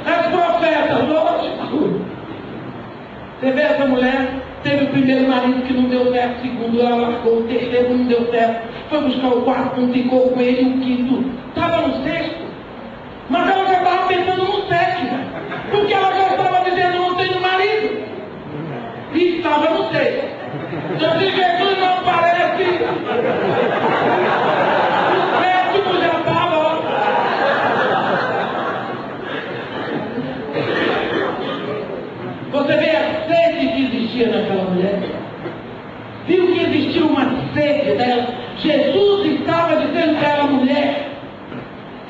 As profetas, lógico. Você vê essa mulher? Teve o primeiro marido que não deu certo, o segundo ela largou, o terceiro não deu certo, foi buscar o quarto, não ficou com ele, o quinto estava no sexto. Mas ela já estava pensando no sétimo, porque ela já estava dizendo: não tenho marido. E estava no sexto. Então se Jesus não aparece, o sétimo já estava. Você vê a sede que existia naquela mulher? Viu que existia uma sede dela? Jesus estava dizendo para ela: mulher,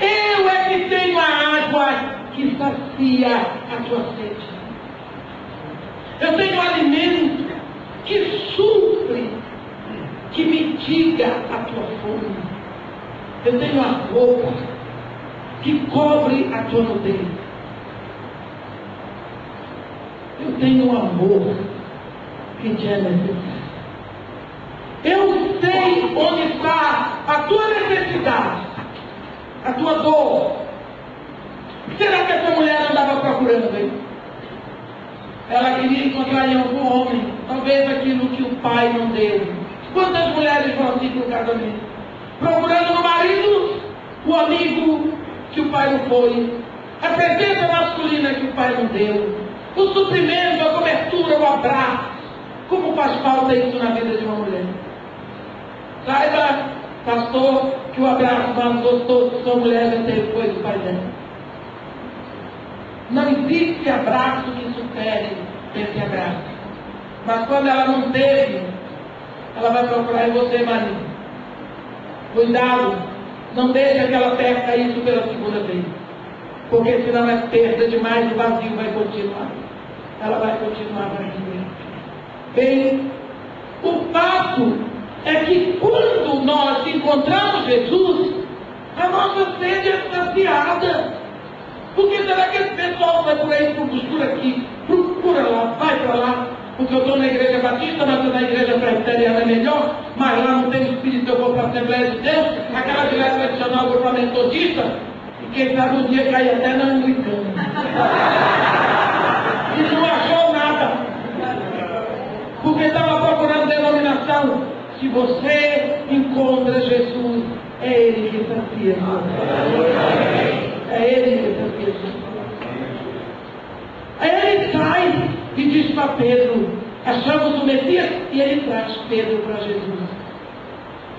eu é que tenho a água que sacia a tua sede. Eu tenho alimento que supre, que mitiga a tua fome. Eu tenho a roupa que cobre a tua nudez. Eu tenho um amor que te é necessário. Eu sei onde está a tua necessidade, a tua dor. Será que essa mulher não estava procurando, hein? Ela queria encontrar em algum homem, talvez aquilo que o pai não deu. Quantas mulheres vão assim para o casamento? Procurando no marido o amigo que o pai não foi, a presença masculina que o pai não deu, o suprimento, a cobertura, o abraço. Como faz falta isso na vida de uma mulher? Saiba, pastor, que o abraço mais gostoso que sua mulher já teve foi do pai dela. Não existe abraço que supere esse abraço. Mas quando ela não teve, ela vai procurar em você, marido. Cuidado, Não deixe aquela terra cair pela segunda vez. Porque senão é perda demais, o vazio vai continuar. Ela vai continuar vazia. Bem, o fato é que quando nós encontramos Jesus, a nossa sede é saciada. Porque será que esse pessoal vai por aí por costura aqui? Procura lá, vai para lá. Porque eu estou na igreja batista, mas estou na igreja presbiteriana é melhor, mas lá não tem o Espírito, eu vou para a Assembleia de Deus, aquela igreja tradicional, vou para a Metodista, e quem sabe um dia cair até na Anglicana. E não achou nada. Porque estava procurando denominação. Se você encontra Jesus, é Ele que sacia. É Ele que sacia. Aí ele sai e diz para Pedro, achamos o Messias, e ele traz Pedro para Jesus.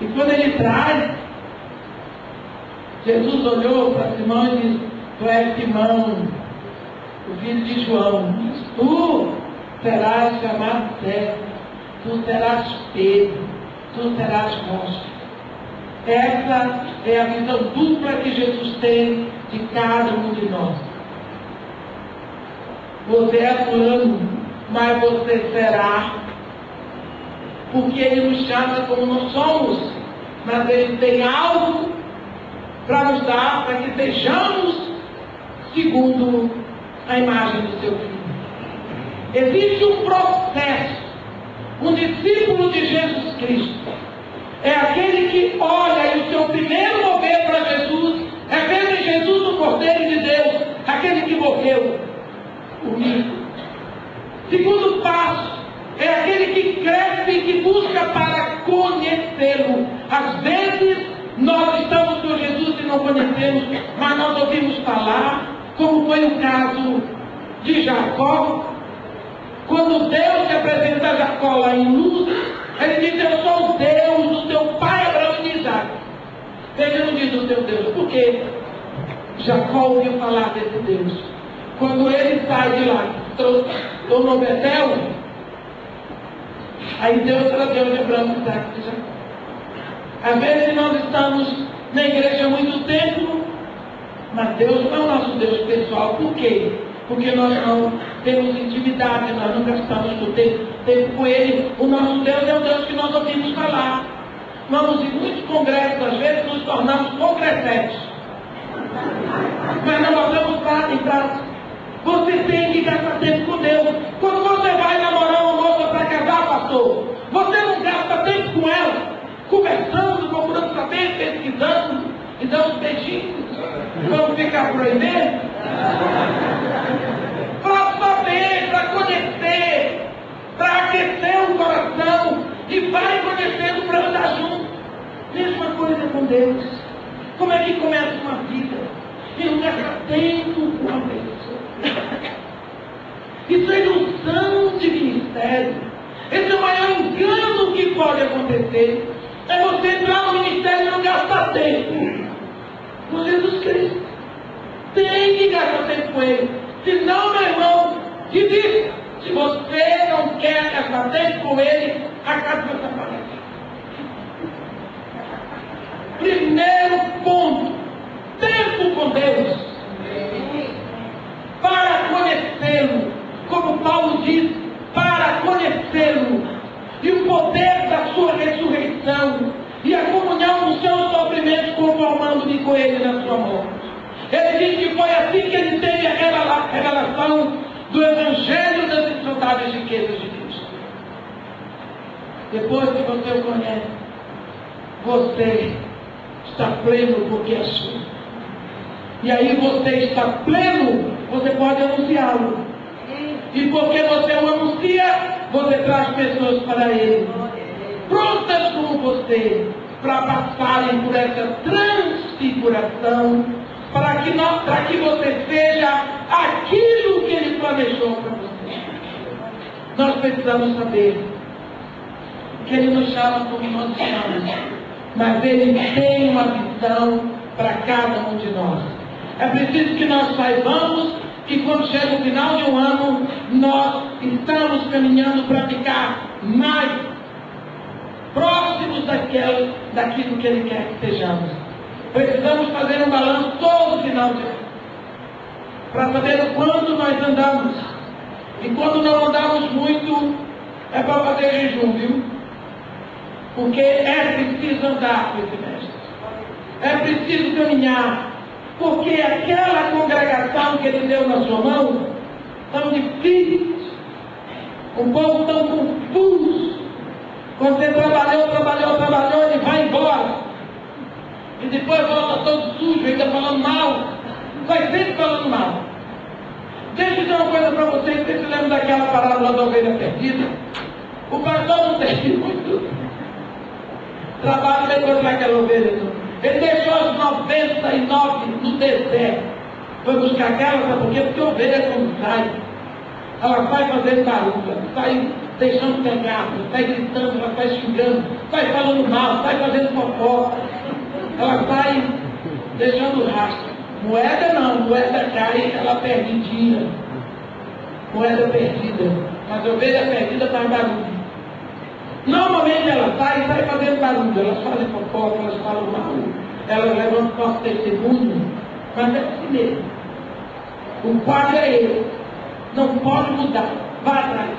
E quando ele traz, Jesus olhou para Simão e disse, tu és Simão, o filho de João, tu serás chamado Cefas, tu serás Pedro, tu serás rocha. Essa é a visão dupla que Jesus tem de cada um de nós. Você é fulano, mas você será. Porque Ele nos chama como não somos, mas Ele tem algo para nos dar, para que sejamos segundo a imagem do Seu Filho. Existe um processo. Um discípulo de Jesus Cristo é aquele que olha e o seu primeiro mover para Jesus é ver em Jesus o Cordeiro de Deus, aquele que morreu por mim. Segundo passo é aquele que cresce e que busca para conhecê-lo. Às vezes nós estamos com Jesus e não conhecemos, mas nós ouvimos falar, como foi o caso de Jacó. Quando Deus se apresenta a Jacó lá em Luz, ele diz, eu sou o Deus do teu pai Abraão e de Isaac. Ele não diz o teu Deus, por quê? Jacó ouviu falar desse Deus. Quando ele sai de lá, tornou Betel, aí Deus era Deus de Abraão e Isaac e de Jacó. Às vezes nós estamos na igreja há muito tempo, mas Deus não é o nosso Deus pessoal. Por quê? Porque nós não temos intimidade, nós não gastamos muito tempo com Ele. O nosso Deus é o Deus que nós ouvimos falar. Vamos em muitos congressos, às vezes nos tornamos congressetes. Mas não botamos em prática. Você tem que gastar tempo com Deus. Quando você vai namorar uma moça para casar, pastor, você não gasta tempo com ela, conversando, procurando saber, pesquisando, e dando uns beijinhos. Vamos ficar por aí mesmo? Para saber, para conhecer, para aquecer o coração, e vai conhecendo para andar junto. Mesma coisa com Deus. Como é que começa uma vida? E não gasta tempo com a pessoa. Isso é ilusão de ministério. Esse é o maior engano que pode acontecer. É você entrar no ministério e não gastar tempo com Jesus Cristo. Tem que gastar tempo com Ele. Senão, meu irmão, que diz, se você não quer gastar tempo com Ele, acabe com essa família. Primeiro ponto, tempo com Deus. Para conhecê-lo, como Paulo diz, para conhecê-lo. E o poder da sua ressurreição. E a comunhão dos seus sofrimentos, conformando-me com Ele na sua morte. Ele diz que foi assim que ele teve a revelação do Evangelho das insondáveis riquezas de Cristo. Depois que você o conhece, você está pleno porque é sua. E aí você está pleno, você pode anunciá-lo. E porque você o anuncia, você traz pessoas para Ele, prontas como você, para passarem por essa transfiguração, para que você seja aquilo que Ele planejou para você. Nós precisamos saber que Ele nos chama como nós chamamos, mas Ele tem uma visão para cada um de nós. É preciso que nós saibamos que quando chega o final de um ano, nós estamos caminhando para ficar mais próximos daquilo que Ele quer que sejamos. Precisamos fazer um balanço todo final de ano, para saber o quanto nós andamos. E quando não andamos muito, é para fazer jejum, viu? Porque é preciso andar com esse mestre. É preciso caminhar. Porque aquela congregação que ele deu na sua mão, tão difícil, um povo tão confuso. Quando você trabalhou, ele vai embora. E depois volta todo sujo, ainda falando mal. Vai sempre falando mal. Deixa eu dizer uma coisa para vocês, vocês se lembram daquela parábola da ovelha perdida? O pastor não teve muito trabalho para encontrar aquela ovelha. Ele deixou as 99 no deserto. Foi buscar aquela, sabe por quê? Porque a ovelha quando sai, ela vai fazendo barulho, sai deixando pegar, sai gritando, ela sai xingando, sai falando mal, sai fazendo fofoca. Ela sai deixando rastro. Moeda não, moeda cai, ela perde dia. Moeda perdida. Mas a ovelha perdida faz barulho. Normalmente ela sai fazendo barulho. Elas fazem fofoca, elas falam mal. Elas levantam nosso testemunho. Mas é assim mesmo. O quadro é ele. Não pode mudar. Vá atrás.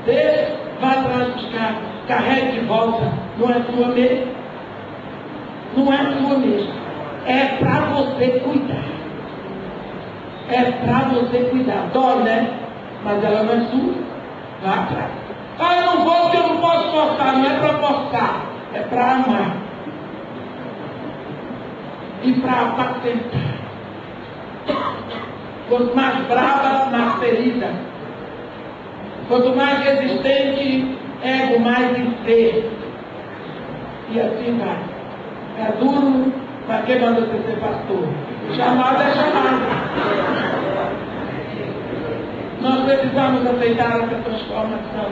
Deixa, vá atrás buscar. Carregue de volta. Não é sua mesmo. Não é sua mesmo. É para você cuidar. É para você cuidar. Dói, né? Mas ela não é sua. Vá atrás. Ah, eu não vou porque eu não posso forçar. Não é para forçar. É para amar. E para apacentar. Quanto mais brava, mais ferida. Quanto mais resistente, ego mais enfermo. E assim vai. É duro, mas quem manda você ser pastor? Chamado é chamado. Nós precisamos aceitar essa transformação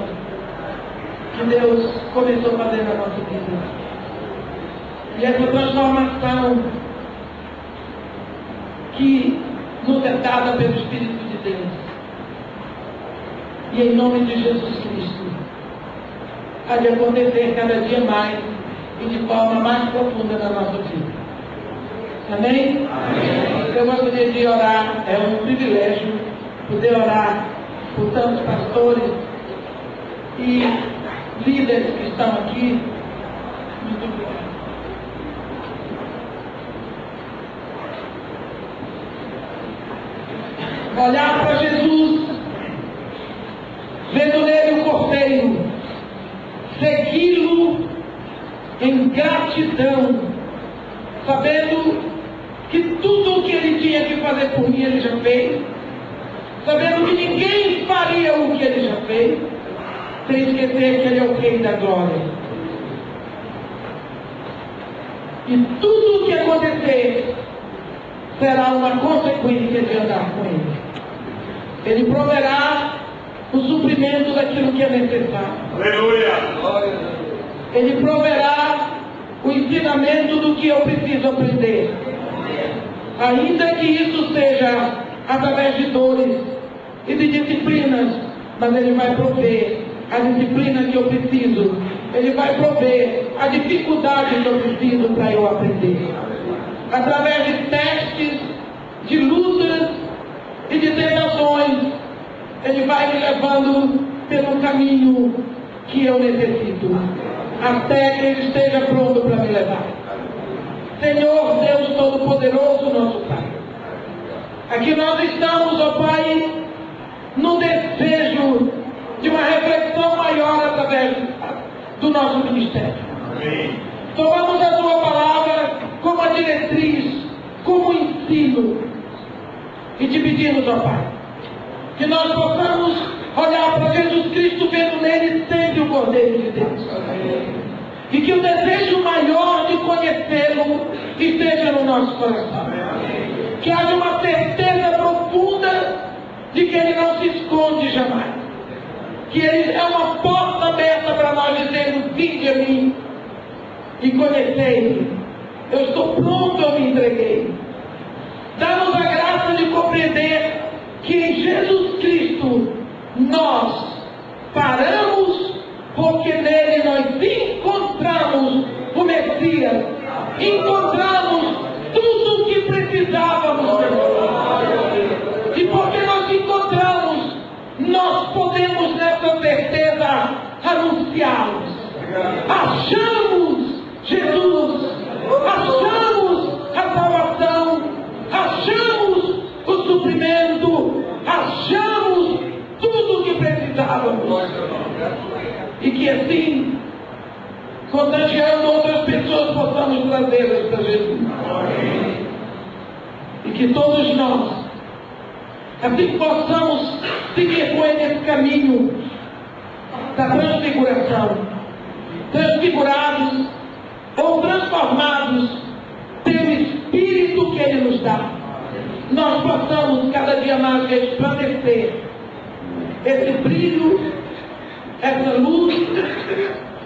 que Deus começou a fazer na nossa vida. E essa transformação que nos é dada pelo Espírito de Deus. E em nome de Jesus Cristo, há de acontecer cada dia mais e de forma mais profunda na nossa vida. Amém? Amém. Eu gostaria de orar, é um privilégio poder orar por tantos pastores e líderes que estão aqui. Muito obrigado. Olhar para Jesus, vendo nele o Cordeiro, segui-lo em gratidão, sabendo que tudo o que ele tinha que fazer por mim ele já fez, sabendo que ninguém faria o que ele já fez, sem esquecer que ele é o Rei da Glória. E tudo o que acontecer será uma consequência de andar com ele. Ele proverá o suprimento daquilo que é necessário. Aleluia! Ele proverá o ensinamento do que eu preciso aprender. Ainda que isso seja através de dores e de disciplinas, mas ele vai prover a disciplina que eu preciso. Ele vai prover a dificuldade que eu preciso para eu aprender. Através de testes, de lutas e de tentações, ele vai me levando pelo caminho que eu necessito, até que ele esteja pronto para me levar. Senhor Deus Todo-Poderoso, nosso Pai, aqui nós estamos, ó Pai, no desejo de uma reflexão maior através do nosso ministério. Amém. Tomamos a Tua palavra como a diretriz, como ensino, e te pedimos, ó Pai, que nós possamos olhar para Jesus Cristo, vendo nele sempre o Cordeiro de Deus. Amém. E que o desejo maior de conhecê-lo esteja no nosso coração. Amém. Que haja uma certeza profunda de que ele não se esconde jamais. Que ele é uma porta aberta para nós dizermos: vinde a mim e conhecei-me. Eu estou pronto, eu me entreguei. Dá-nos a graça de compreender que em Jesus Cristo nós paramos, porque nele nós encontramos o Messias, encontramos contagiando outras pessoas, possamos trazê-las para Jesus. E que todos nós, assim que possamos seguir com ele nesse caminho da transfiguração, transfigurados ou transformados pelo Espírito que ele nos dá, nós possamos cada dia mais resplandecer esse brilho, essa luz,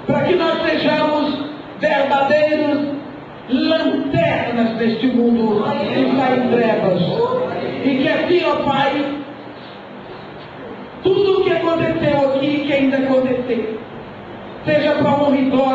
para que nós sejamos verdadeiros lanternas neste mundo que está em trevas. E que assim, ó Pai, tudo o que aconteceu aqui, que ainda acontecer, seja para honra e glória